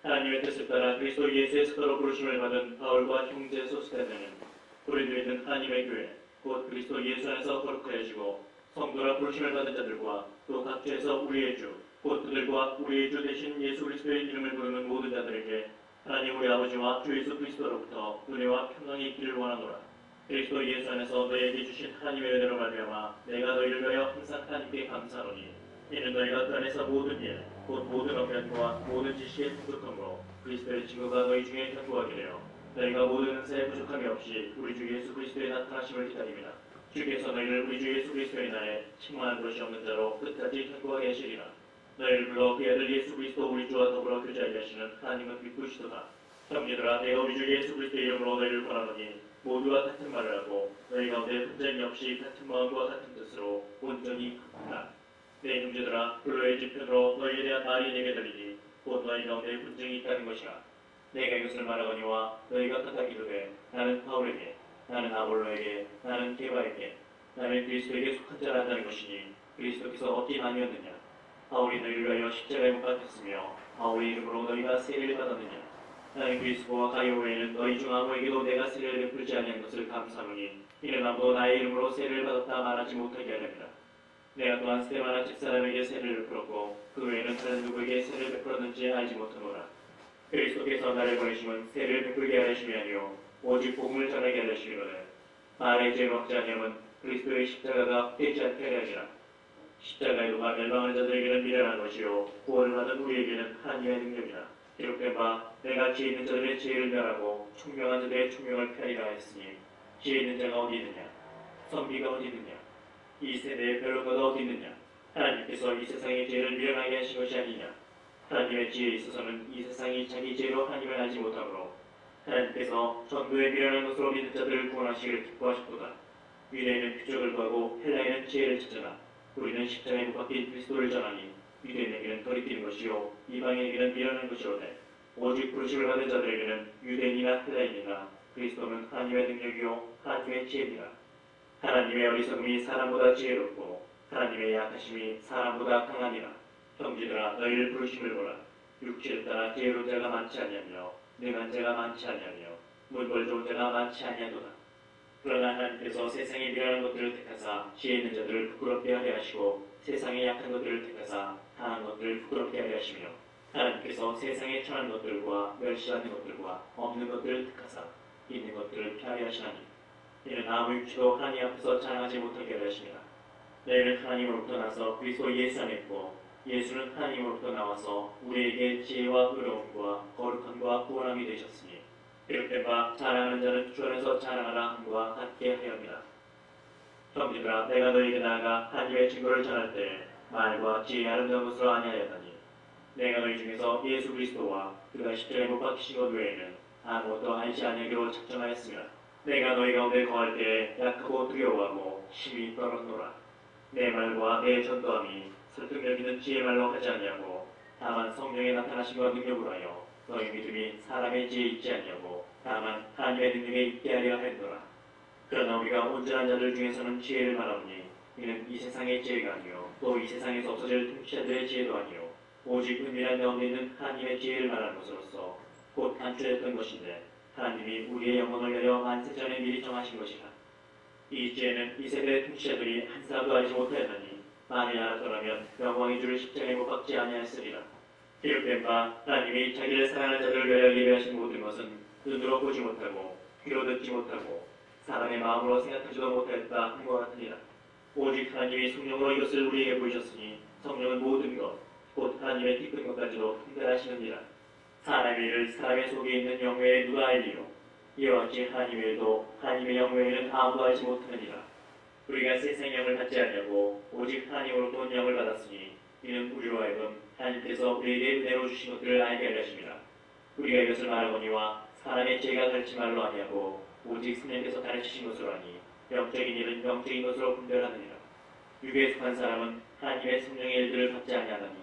하나님의 뜻을 따라 그리스도 예수의 사도로 부르심을 받은 바울과 형제 소스테네는 고린도에 있는 하나님의 교회 곧 그리스도 예수 안에서 거룩하여지고 성도라 부르심을 받은 자들과 또 각처에서 우리의 주 곧 그들과 우리의 주 되신 예수 그리스도의 이름을 부르는 모든 자들에게 하나님 우리 아버지와 주 예수 그리스도로부터 은혜와 평강이 있기를 원하노라. 그리스도 예수 안에서 너희에게 주신 하나님의 은혜로 말미암아 내가 너희를 위하여 항상 하나님께 감사하노니 이는 너희가 그 안에서 모든 일 곧 모든 언변과 모든 지식의 풍족함으로 그리스도의 증거가 너희 중에 견고하게 되어 너희가 모든 은사에 부족함이 없이 우리 주 예수 그리스도의 나타나심을 기다립니다. 주께서 너희를 우리 주 예수 그리스도의 날에 책망할 것이 없는 자로 끝까지 견고하게 하시리라. 너희를 불러 그의 아들 예수 그리스도 우리 주와 더불어 교제하게 하시는 하나님은 기쁘시도다. 형제들아 내가 우리 주 예수 그리스도의 이름으로 너희를 권하노니 모두와 같은 말을 하고 너희 가운데 분쟁이 없이 같은 마음과 같은 뜻으로 온전히 합하라. 내 형제들아 불로의 지편으로 너희에 대한 말이 내게 들리니 곧 너희 가운데 분쟁이 있다는 것이라. 내가 이것을 말하거니와 너희가 각각 이르되 나는 바울에게 나는 아볼로에게 나는 게바에게 나는 그리스도에게 속한 자라 한다는 것이니 그리스도께서 어찌 나뉘었느냐. 바울이 너희를 위하여 십자가에 못 박혔으며 바울의 이름으로 너희가 세례를 받았느냐. 나는 그리스도와 가요 외에는 너희 중 아무에게도 내가 세례를 베풀지 아니한 것을 감사하노니 이는 아무도 나의 이름으로 세례를 받았다 말하지 못하게 하렵니다. 내가 또한 스데바나 집사람에게 세례를 베풀었고 그 외에는 다른 누구에게 세례를 베풀었는지 알지 못하노라. 그리스도께서 나를 보내심은 세례를 베풀게 하심이 아니요 오직 복음을 전하게 하심이로되 말의 죄를 먹지 아니함은 그리스도의 십자가가 되지 않게 하려 하시라. 십자가의 도가 멸망하는 자들에게는 미련한 것이요 구원을 받은 우리에게는 하나님의 능력이라. 기록된 바 내가 지혜 있는 자들의 지혜를 멸하고 총명한 자들의 총명을 펴리라 했으니 지혜 있는 자가 어디 있느냐. 선비가 어디 있느냐. 이 세대의 변론가가 어디 있느냐. 하나님께서 이 세상의 지혜를 미련하게 하신 것이 아니냐. 하나님의 지혜에 있어서는 이 세상이 자기 지혜로 하나님을 알지 못하므로 하나님께서 전도의 미련한 것으로 믿는 자들을 구원하시기를 기뻐하셨도다. 유대인은 표적을 구하고 헬라인은 지혜를 찾으나 우리는 십자가에 못 박힌 그리스도를 전하니 유대인에게는 거리끼는 것이요 이방인에게는 미련한 것이로되 오직 부르심을 받은 자들에게는 유대인이나 헬라인이나 그리스도는 하나님의 능력이요 하나님의 지혜니라. 하나님의 어리석음이 사람보다 지혜롭고 하나님의 약하심이 사람보다 강하니라. 형제들아 너희를 부르심을 보라. 육체를 따라 지혜로운 자가 많지 아니하며 능한 자가 많지 아니하며 문벌 좋은 자가 많지 아니하도다. 그러나 하나님께서 세상의 미련한 것들을 택하사 지혜 있는 자들을 부끄럽게 하려 하시고 세상의 약한 것들을 택하사 강한 것들을 부끄럽게 하려 하시며 하나님께서 세상의 천한 것들과 멸시하는 것들과 없는 것들을 택하사 있는 것들을 피하려 하시나니 이는 아무 육체도 하나님 앞에서 자랑하지 못하게 하려 하심이라. 너희는 하나님으로부터 나서 그리스도 예수 안에 있고 예수는 하나님으로부터 나와서 우리에게 지혜와 의로움과 거룩함과 구원함이 되셨으니 기록된 바 자랑하는 자는 주 안에서 자랑하라 함과 같게 하렵니다. 형제들아 내가 너희에게 나아가 하나님의 증거를 전할 때 말과 지혜의 아름다운 것으로 아니하였다니 내가 너희 중에서 예수 그리스도와 그가 십자가에 못 박히신 것 외에는 아무것도 알지 아니하기로 작정하였으며 내가 너희 가운데 거할 때에 약하고 두려워하고 심히 떨었노라. 내 말과 내 전도함이 설득력 있는 지혜의 말로 하지 아니하고 다만 성령의 나타나심과 능력으로 하여 너희 믿음이 사람의 지혜에 있지 아니하고 다만 하나님의 능력에 있게 하려 했노라. 그러나 우리가 온전한 자들 중에서는 지혜를 말하노니 이는 이 세상의 지혜가 아니요 또 이 세상에서 없어질 통치자들의 지혜도 아니요 오직 은밀한 가운데 있는 하나님의 지혜를 말하는 것으로서 곧 간추렸던 것인데 하나님이 우리의 영혼을 내려 만세전에 미리 정하신 것이라. 이 지혜는 이 세대의 통치자들이 한 사람도 알지 못하였나니 만일 알았더라면 영광의 주를 십자가에 못 박지 아니하였으리라. 기록된 바 하나님이 자기를 사랑하는 자들을 위하여 예배하신 모든 것은 눈으로 보지 못하고 귀로 듣지 못하고 사람의 마음으로 생각하지도 못하였다 함과 같으니라. 오직 하나님이 성령으로 이것을 우리에게 보이셨으니 성령은 모든 것 곧 하나님의 깊은 것까지도 분별하시느니라. 사람의 일을 사람의 속에 있는 영 외에 누가 알리요. 이와 같이 하나님 외에도 하나님의 영 외에는 아무도 알지 못하느니라. 우리가 세상의 영을 받지 아니하고 오직 하나님으로부터 온 영을 받았으니 이는 우리로 하여금 하나님께서 우리에게 은혜로 주신 것들을 알게 하려 하심이라. 우리가 이것을 말하거니와 사람의 지혜가 가르치 말로 아니하고 오직 성령께서 가르치신 것으로 하니 영적인 일은 영적인 것으로 분별하느니라. 육에 속한 사람은 하나님의 성령의 일들을 받지 아니하나니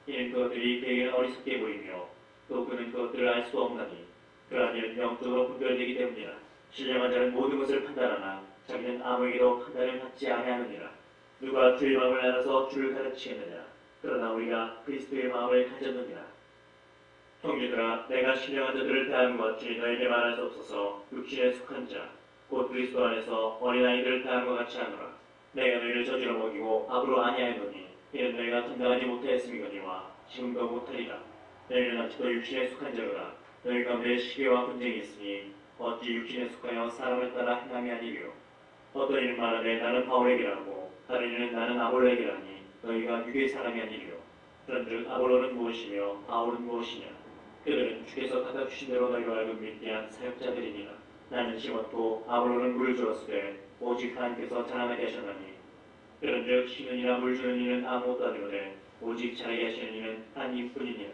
이는 그것들이 그에게는 어리석게 보이며 또 그는 그것들을 알 수 없나니 그러한 일은 영적으로 분별되기 때문이라. 신령한 자는 모든 것을 판단하나 자기는 아무에게도 판단을 받지 아니하느니라. 누가 주의 마음을 알아서 주를 가르치겠느냐. 그러나 우리가 그리스도의 마음을 가졌느니라. 형제들아, 내가 신령한 자들을 대함과 같이 너에게 말할 수 없어서 육신에 속한 자, 곧 그리스도 안에서 어린아이들을 대함과 같이 하노라. 내가 너희를 저주로 먹이고 밥으로 아니하였노니 이는 너희가 감당하지 못하였음이거니와 지금도 못하리라. 너희는 아직도 육신에 속한 자로라. 너희 가운데 시기와 분쟁이 있으니 어찌 육신에 속하여 사람을 따라 행함이 아니리요. 어떤 이는 말하되 나는 바울에게라 하고 다른 이는 나는 아볼로에게라 하니 너희가 유대의 사람이 아니리요. 그런즉 아볼로는 무엇이며 바울은 무엇이냐. 그들은 주께서 갖다 주신 대로 너희로 하여금 믿게 한 사역자들이니라. 나는 심었고 아볼로는 물을 주었으되 오직 하나님께서 자라나게 하셨나니 그런즉 심는 이나 물 주는 이는 아무것도 아니오되 오직 자라게 하시는 이는 하나님뿐이니라.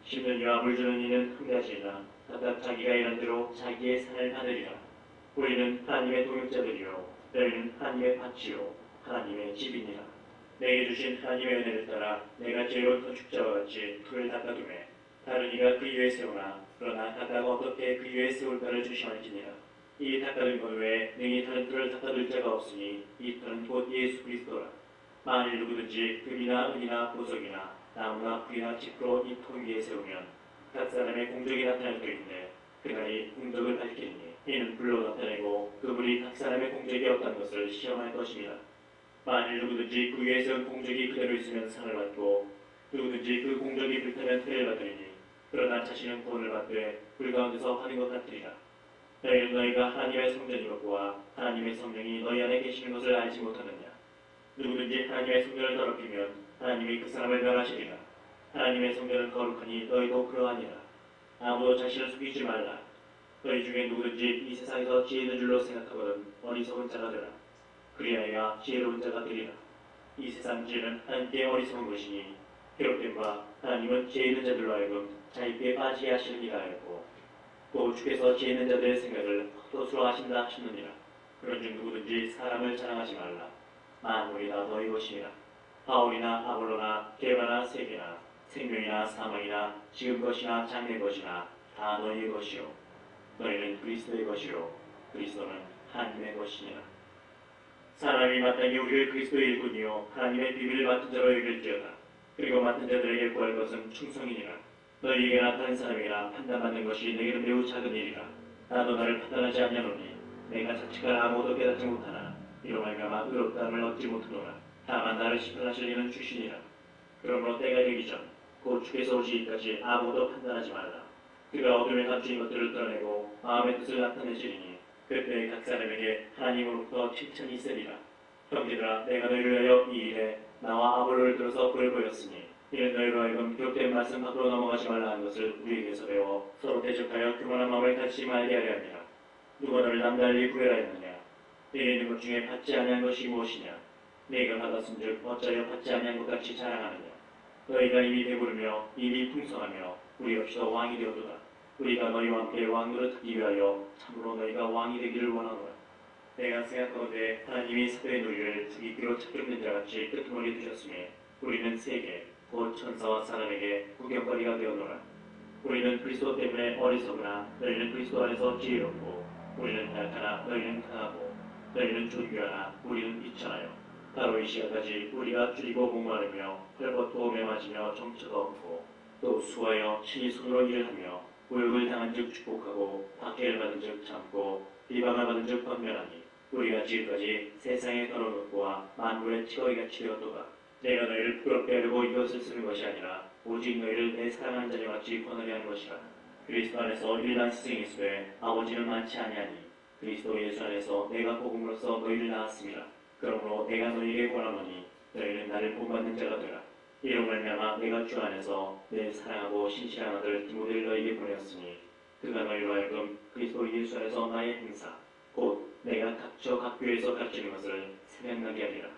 심는 이와 물 주는 이는 한 가지이나 각각 자기가 일한 대로 자기의 상을 받으리라. 우리는 하나님의 동역자들이요 너희는 하나님의 밭이요 하나님의 집이니라. 내게 주신 하나님의 은혜를 따라 내가 지혜로운 건축자와 같이 틀을 닦아두매 다른 이가 그 위에 세우나 그러나 각각 어떻게 그 위에 세울까를 주시하니라. 이 닦아둔 것 외에 능히 다른 틀을 닦아둘 자가 없으니 이 틀은 곧 예수 그리스도라. 만일 누구든지 금이나 은이나 보석이나 나무나 불이나 짚으로 이 통 위에 세우면 각 사람의 공적이 나타날 터인데 그날이 공적을 밝히니 이는 불로 나타내고 그 불이 각 사람의 공적이 어떤 것을 시험할 것입니다. 만일 누구든지 그 위에 세운 공적이 그대로 있으면 상을 받고 누구든지 그 공적이 불타면 태를 받으리니 그러나 자신은 구원을 받되 불 가운데서 하는 것 같으리라. 너희는 너희가 하나님의 성전이었고 하나님의 성령이 너희 안에 계시는 것을 알지 못하느냐. 누구든지 하나님의 성전을 더럽히면 하나님이 그 사람을 멸하시리라. 하나님의 성전은 거룩하니 너희도 그러하니라. 아무도 자신을 속이지 말라. 너희 중에 누구든지 이 세상에서 지혜 있는 줄로 생각하거든 어리석은 자가 되라. 그리하여 지혜로운 자가 되리라. 이 세상 지혜는 하나님께 어리석은 것이니 기록된 바 하나님은 지혜 있는 자들로 하여금 자기께 빠지게 하시느니라 하였고 또 주께서 지혜 있는 자들의 생각을 헛것으로 하신다 하셨느니라. 그런즉 누구든지 사람을 자랑하지 말라. 만물이 다 너희 것이니라. 바울이나 아볼로나 게바나 세계나 생명이나 사망이나 지금 것이나 장래 것이나 다 너희의 것이요 너희는 그리스도의 것이요 그리스도는 하나님의 것이니라. 사람이 마땅히 우리를 그리스도의 일꾼이요 하나님의 비밀을 맡은 자로 여길지어다. 그리고 맡은 자들에게 구할 것은 충성이니라. 너희에게나 다른 사람에게나 판단받는 것이 내게는 매우 작은 일이라. 나도 나를 판단하지 아니하노니 내가 자칫가 아무것도 깨닫지 못하나 이로 말미암아 의롭다함을 얻지 못하노라. 다만 나를 심판하실 이는 주시니라. 그러므로 때가 되기 전 곧 주께서 오시기까지 아무것도 판단하지 말라. 그가 어둠에 감추인 것들을 드러내고 마음의 뜻을 나타내시리니 그때 각 사람에게 하나님으로부터 칭찬이 있으리라. 형제들아, 내가 너희를 위하여 이 일에 나와 아볼로를 들어서 불을 보였으니 이는 너희로 하여금 기록된 말씀 밖으로 넘어가지 말라 하는 것을 우리에게서 배워 서로 대적하여 교만한 마음을 가지지 말게 하려 함이라. 누가 너를 남달리 구별하였느냐? 내게 있는 것 중에 받지 아니한 것이 무엇이냐? 내가 받았은즉 어찌하여 받지 아니한 것 같이 자랑하느냐? 너희가 이미 배부르며 이미 풍성하며 우리 없이도 왕이 되었도다. 우리가 너희와 함께 왕노릇 하기 위하여 참으로 너희가 왕이 되기를 원하노라. 내가 생각하건대 하나님이 사도의 놀이를 죽이기로 착격된 자같이 끄트머리 두셨으니 우리는 세계 곧 천사와 사람에게 구경거리가 되었노라. 우리는 그리스도 때문에 어리석으나 너희는 그리스도 안에서 지혜롭고 우리는 약하나 너희는 강하고 너희는 존귀하나 우리는 비천하여 바로 이 시간까지 우리가 줄이고 목마르며 헐벗고 매맞으며 정처가 없고 또 수하여 친히 손으로 일을 하며 모욕을 당한 즉 축복하고 박해를 받은 즉 참고 비방을 받은 즉 권면하니 우리가 지금까지 세상의 더러운 것과 만물의 찌꺼기같이 되었도다. 내가 너희를 부끄럽게 하려고 이것을 쓰는 것이 아니라 오직 너희를 내 사랑하는 자녀같이 권하려 하는 것이라. 그리스도 안에서 일반 스승이 있으되 아버지는 많지 아니하니 그리스도 예수 안에서 내가 복음으로써 너희를 낳았습니다. 그러므로 내가 너희에게 권하노니 너희는 나를 본받는 자가 되라. 이로 말미암아 내가 주 안에서 내 사랑하고 신실한 아들 디모데를 너희에게 보내었으니 그가 너희로 하여금 그리스도 예수 안에서 나의 행사 곧 내가 각처 각 교회에서 가르치는 것을 생각나게 하리라.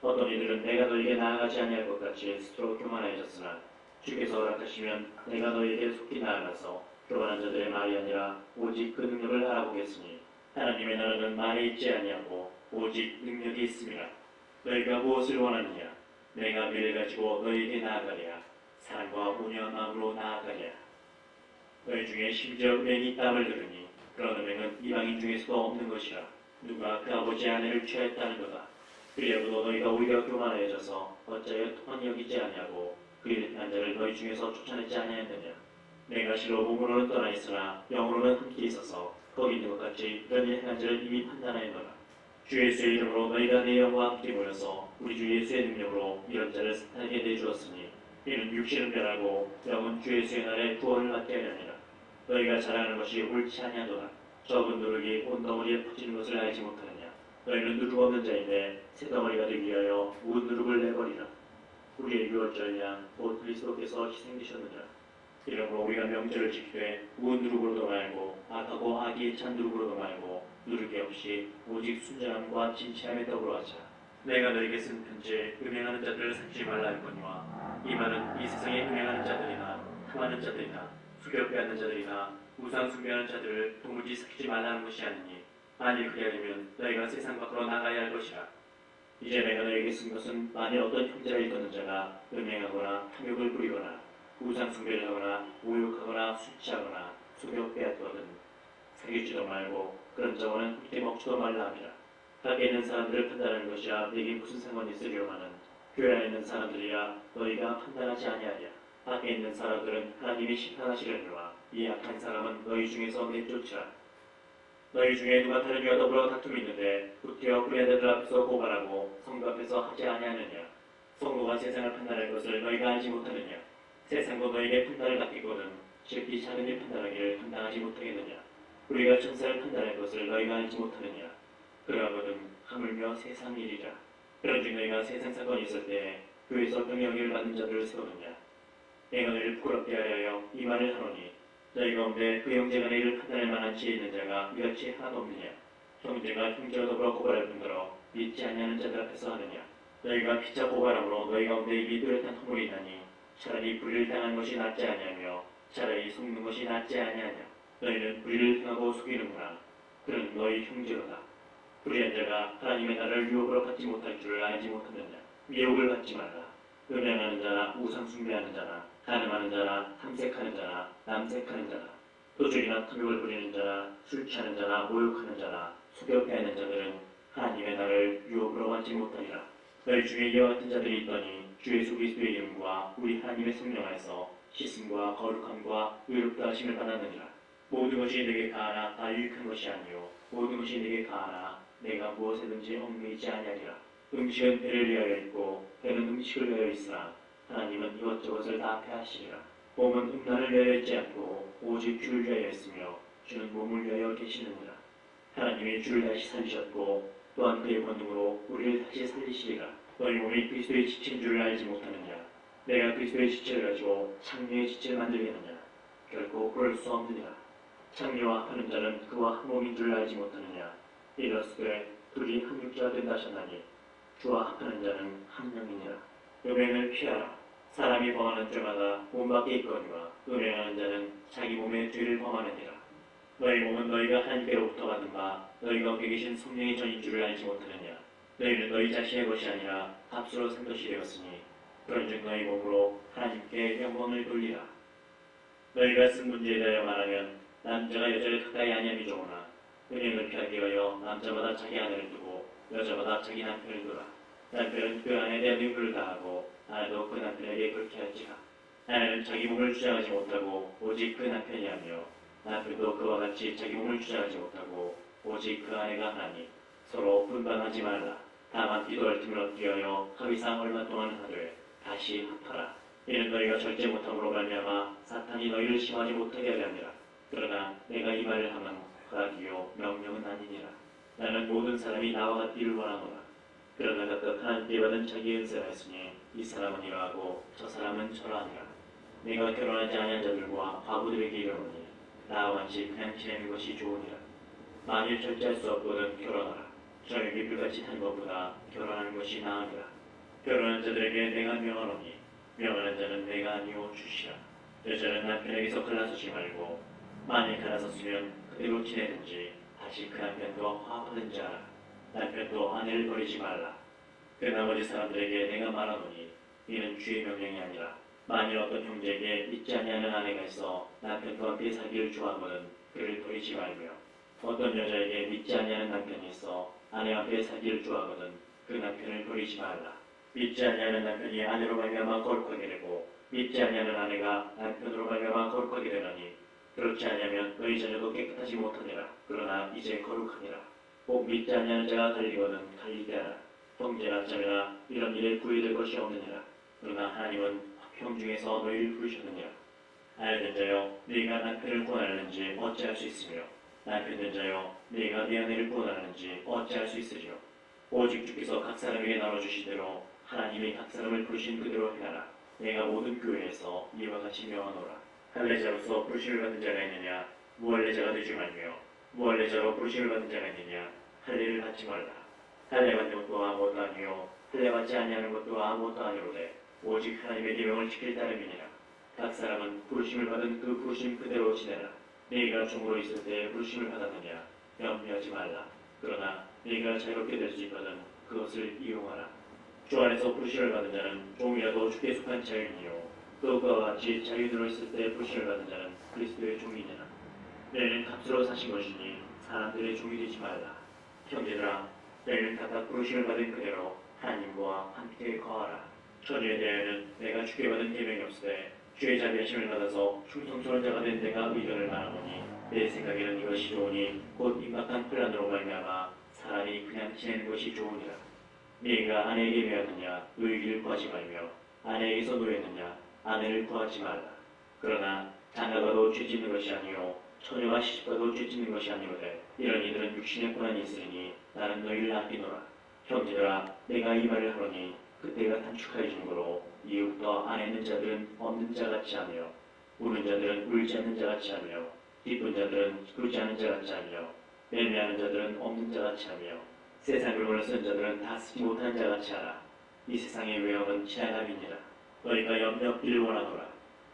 어떤 이들은 내가 너희에게 나아가지 아니할 것 같이 스스로 교만해졌으나 주께서 허락하시면 내가 너희에게 속히 나아가서 교만한 자들의 말이 아니라 오직 그 능력을 알아보겠으니 하나님의 나라는 말에 있지 아니하고 오직 능력이 있습니다. 너희가 무엇을 원하느냐? 내가 미를 가지고 너희에게 나아가랴. 사랑과 온유한 마음으로 나아가랴. 너희 중에 심지어 은행이 땀을 들으니 그런 은행은 이방인 중에서도 없는 것이라. 누가 그 아버지의 아내를 취하였다는 거다. 그리하고도 너희가 오히려 교만해져서 어찌하여 통한 여기지 아니하고 그 일한 자를 너희 중에서 쫓아내지 아니하였느냐? 내가 실로 몸으로는 떠나 있으나 영으로는 함께 있어서 거기 있는 것 같이 이런 일 행한지를 이미 판단하였노라. 주 예수의 이름으로 너희가 내 영과 함께 모여서 우리 주 예수의 능력으로 이런 자를 사탄에게 내주었으니 이는 육신은 변하고 영은 주 예수의 날에 구원을 받게 하려니라. 너희가 자랑하는 것이 옳지 아니하도다. 적은 누룩이 온 덩어리에 퍼지는 것을 알지 못하느냐. 너희는 누룩 없는 자인데 새 덩어리가 되기 위하여 온 누룩을 내버리라. 우리의 유월절 양 곧 그리스도께서 희생되셨느니라. 이러므로 우리가 명절을 지키되 온 누룩으로도 말고 악하고 악이 찬 누룩으로도 말고 누룩이 없이 오직 순전함과 진치함에 더불어 하자. 내가 너에게 쓴 편지에 음행하는 자들을 삼지 말라 했거니와 이 말은 이 세상에 음행하는 자들이나 탐하는 자들이나 수려 빼앗는 자들이나 우상 숭배하는 자들을 도무지 삭히지 말라는 것이 아니니 만일 그리 하려면 너희가 세상 밖으로 나가야 할 것이라. 이제 내가 너에게 쓴 것은 만일 어떤 형제가 일컫는 자가 음행하거나 탐욕을 부리거나 우상 숭배를 하거나 모욕하거나 수치하거나 수려 빼앗거든 사귀지도 말고 그런 자와는 함께 먹지도 말라 함이라. 밖에 있는 사람들을 판단하는 것이야 내게 무슨 상관이 있으리요마는 교회 안에 있는 사람들이야 너희가 판단하지 아니하랴. 밖에 있는 사람들은 하나님이 심판하시려니와 이 악한 사람은 너희 중에서 내쫓으라. 너희 중에 누가 다른 이와 더불어 다툼이 있는데 구태여 그의 아들 앞에서 고발하고 성도 앞에서 하지 아니하느냐. 성도가 세상을 판단할 것을 너희가 알지 못하느냐. 세상도 너희에게 판단을 맡기거든 즉 이 작은 일 판단하기를 감당하지 못하겠느냐. 우리가 천사를 판단할 것을 너희가 알지 못하느냐. 그러하거든 하물며 세상 일이라. 그런즉 너희가 세상 사건이 있을 때에 교회에서 병영을 받는 자들을 세우느냐. 내가 너희를 부끄럽게 하여 이 말을 하노니 너희 가운데 그 형제가 너희를 판단할 만한 지혜 있는 자가 이같이 하나도 없느냐. 형제가 형제와 더불어 고발할 뿐더러 믿지 아니하는 자들 앞에서 하느냐. 너희가 피차 고발함으로 너희 가운데 이 뚜렷한 허물이 있나니 차라리 불의를 당하는 것이 낫지 아니하며 차라리 속는 것이 낫지 아니하냐. 너희는 불의를 행하고 속이는구나. 그는 너희 형제로다. 불의한 자가 하나님의 나라를 유혹으로 받지 못할 줄을 알지 못하느냐. 미혹을 받지 말라. 음행하는 자나 우상 숭배하는 자나 간음하는 자나 탐색하는 자나 남색하는 자나 도적이나 탐욕을 부리는 자나 술 취하는 자나 모욕하는 자나 속여 빼앗는 자들은 하나님의 나라를 유혹으로 받지 못하리라. 너희 중에 이와 같은 자들이 있더니 주 예수 그리스도의 이름과 우리 하나님의 성령 안에서 씻음과 거룩함과 의롭다 하심을 받았느니라. 모든 것이 내게 가하나 다 유익한 것이 아니요 모든 것이 내게 가하나 내가 무엇에든지 얽매이지 아니하리라. 음식은 배를 위하여 있고 배는 음식을 위하여 있으나 하나님은 이것저것을 다 패하시리라. 몸은 음란을 위하여 있지 않고 오직 주를 위하여 있으며 주는 몸을 위하여 계시느니라. 하나님이 주를 다시 살리셨고 또한 그의 권능으로 우리를 다시 살리시리라. 너희 몸이 그리스도의 지체인 줄을 알지 못하느냐. 내가 그리스도의 지체를 가지고 창녀의 지체를 만들겠느냐. 결코 그럴 수 없느니라. 창녀와 합하는 자는 그와 한 몸인 줄 알지 못하느냐. 이렇으되 둘이 한 육체가 된다 하셨나니 주와 합하는 자는 한 영이니라. 음행을 피하라. 사람이 범하는 죄마다 몸 밖에 있거니와 음행하는 자는 자기 몸의 죄를 범하느니라. 너희 몸은 너희가 하나님께로부터 받은 바 너희 가운데 계신 성령의 전인 줄을 알지 못하느냐. 너희는 너희 자신의 것이 아니라 값으로 산 것이 되었으니 그런즉 너희 몸으로 하나님께 영광을 돌리라. 너희가 쓴 문제에 대하여 말하면 남자가 여자를 가까이 아니함이 좋으나 은행을 피하기 위하여 남자마다 자기 아내를 두고 여자마다 자기 남편을 두라. 남편은 그 아내에 대한 의무를 다하고 아내도 그 남편에게 그렇게 할지라. 아내는 자기 몸을 주장하지 못하고 오직 그 남편이 하며 남편도 그와 같이 자기 몸을 주장하지 못하고 오직 그 아내가 하나니 서로 분반하지 말라. 다만 기도할 틈을 얻기 위하여 합의상 얼마 동안 하되 다시 합하라. 이는 너희가 절제 못함으로 말미암아 사탄이 너희를 심하지 못하게 하려 함이라. 그러나 내가 이 말을 하면 허락이요 명령은 아니니라. 나는 모든 사람이 나와 같기를 원하노라. 그러나 각각 하나님께 받은 자기의 은사가 있으니 이 사람은 이러하고 저 사람은 저러하니라. 내가 결혼하지 아니한 자들과 과부들에게 이르노니 나와 같이 그냥 지내는 것이 좋으니라. 만일 절제할 수 없거든 결혼하라. 저에게 불같이 타는 것보다 결혼하는 것이 나으니라. 결혼한 자들에게 내가 명하노니 명하는 자는 내가 아니오 주시라. 여자는 남편에게서 갈라서지 말고 만일 갈라섰으면 그대로 지내든지 다시 그 남편도 화합하든지 하라. 남편도 아내를 버리지 말라. 그 나머지 사람들에게 내가 말하노니 이는 주의 명령이 아니라 만일 어떤 형제에게 믿지 아니하는 아내가 있어 남편과 함께 살기를 좋아하거든 그를 버리지 말며 어떤 여자에게 믿지 아니하는 남편이 있어 아내와 함께 살기를 좋아하거든 그 남편을 버리지 말라. 믿지 아니하는 남편이 아내로 말미암아 거룩하게 되고 믿지 아니하는 아내가 남편으로 말미암아 거룩하게 되나니 그렇지 아니하면 너희 자녀도 깨끗하지 못하니라. 그러나 이제 거룩하니라. 꼭 믿지 아니하는 자가 갈리거든 갈리게 하라. 형제나 자매나 이런 일에 구애될 것이 없느니라. 그러나 하나님은 화평 중에서 너희를 부르셨느니라. 알된 자여 네가 남편을 구원하는지 어찌할 수 있으며 남편 된 자여 네가 네 아내를 구원하는지 어찌할 수 있으리요. 오직 주께서 각 사람에게 나눠주시대로 하나님이 각 사람을 부르신 그대로 행하라. 내가 모든 교회에서 이와 같이 명하노라. 할례자로서 부르심을 받은 자가 있느냐 무할례자가 되지 말며 무할례자로 부르심을 받은 자가 있느냐 할례를 받지 말라. 할례 받는 것도 아무것도 아니요 할례 받지 아니하는 것도 아무것도 아니로되 오직 하나님의 계명을 지킬 따름이니라. 각 사람은 부르심을 받은 그 부르심 그대로 지내라. 네가 종으로 있을 때 부르심을 받았느냐 염려하지 말라. 그러나 네가 자유롭게 될 수 있거든 그것을 이용하라. 주 안에서 부르심을 받은 자는 종이라도 주께 속한 자유인이요 또 그와 같이 자유인으로 있을 때 부르심을 받은 자는 그리스도의 종이니라. 너희는 값으로 사신 것이니 사람들의 종이 되지 말라. 형제들아 너희는 각각 부르심을 받은 그대로 하나님과 함께 거하라. 처녀에 대하여는 내가 주께 받은 계명이 없으되 주의 자비하심을 받아서 충성스러운 자가 된 내가 의견을 말하노니 내 생각에는 이것이 좋으니 곧 임박한 혼란으로 말미암아 사람이 그냥 지내는 것이 좋으니라. 네가 아내에게 매었느냐 노이기를 구하지 말며 아내에게서 노였느냐 아내를 구하지 말라. 그러나 장가가도 죄 짓는 것이 아니요 처녀가 시집가도 죄 짓는 것이 아니로되 이런 이들은 육신의 고난이 있으니 나는 너희를 아끼노라. 형제들아 내가 이 말을 하노니 그때가 단축하여진 거로 이후부터 안에 있는 자들은 없는 자 같지 않으며 우는 자들은 울지 않는 자 같지 않으며 기쁜 자들은 기쁘지 않은 자 같지 않으며 매매하는 자들은 없는 자 같이 하며 세상 물건을 쓰는 자들은 다 쓰지 못하는 자 같이 하라. 이 세상의 외형은 지나감이니라. 너희가 염려 없기를 원하노라.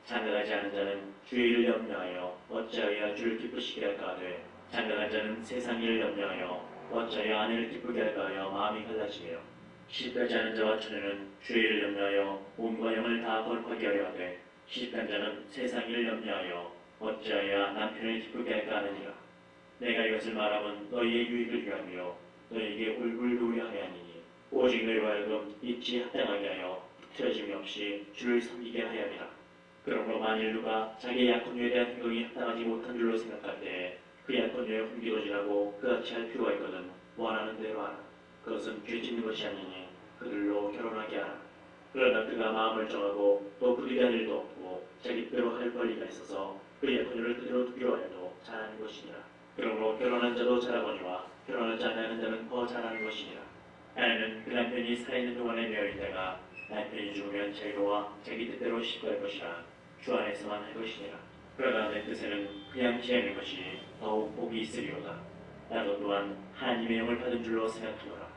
장가가지 않은 자는 주의 일을 염려하여 어찌하여 주를 기쁘시게 할까 하되 장가간 자는 세상 일을 염려하여 어찌하여 아내를 기쁘게 할까 하여 마음이 갈라지며 시집가지 않은 자와 처녀는 주의 일을 염려하여 몸과 영을 다 거룩하게 하려 하되 시집간 자는 세상 일을 염려하여 어찌하여 남편을 기쁘게 할까 하느니라. 내가 이것을 말하면 너희의 유익을 위하며 너희에게 울불 위하여 하니니 오직 너희와 하여금 입지 합당하게 하여 틀어짐이 없이 주를 섬기게 하여 함이라. 그러므로 만일 누가 자기의 약혼녀에 대한 행동이 합당하지 못한 줄로 생각할 때에 그 약혼녀의 훈기도지라고 그같이 할 필요가 있거든 원하는 대로 하라. 그것은 죄 짓는 것이 아니니 그들로 결혼하게 하라. 그러나 그가 마음을 정하고 또 부득이한 일도 없고 자기 뜻대로 할 권리가 있어서 그 약혼녀를 그대로 두기로 하여도 잘하는 것이니라. 그러므로 결혼한 자도 잘하거니와 결혼하지 않는 자는 더 잘하는 것이니라. 아내는 그 남편이 살아있는 동안에 매어 있다가 남편이 죽으면 자유로와 자기 뜻대로 시집갈 것이라 주 안에서만 할 것이니라. 그러나 내 뜻에는 그냥 지내는 것이 더욱 복이 있으리로다. 나도 또한 하나님의 영을 받은 줄로 생각하노라.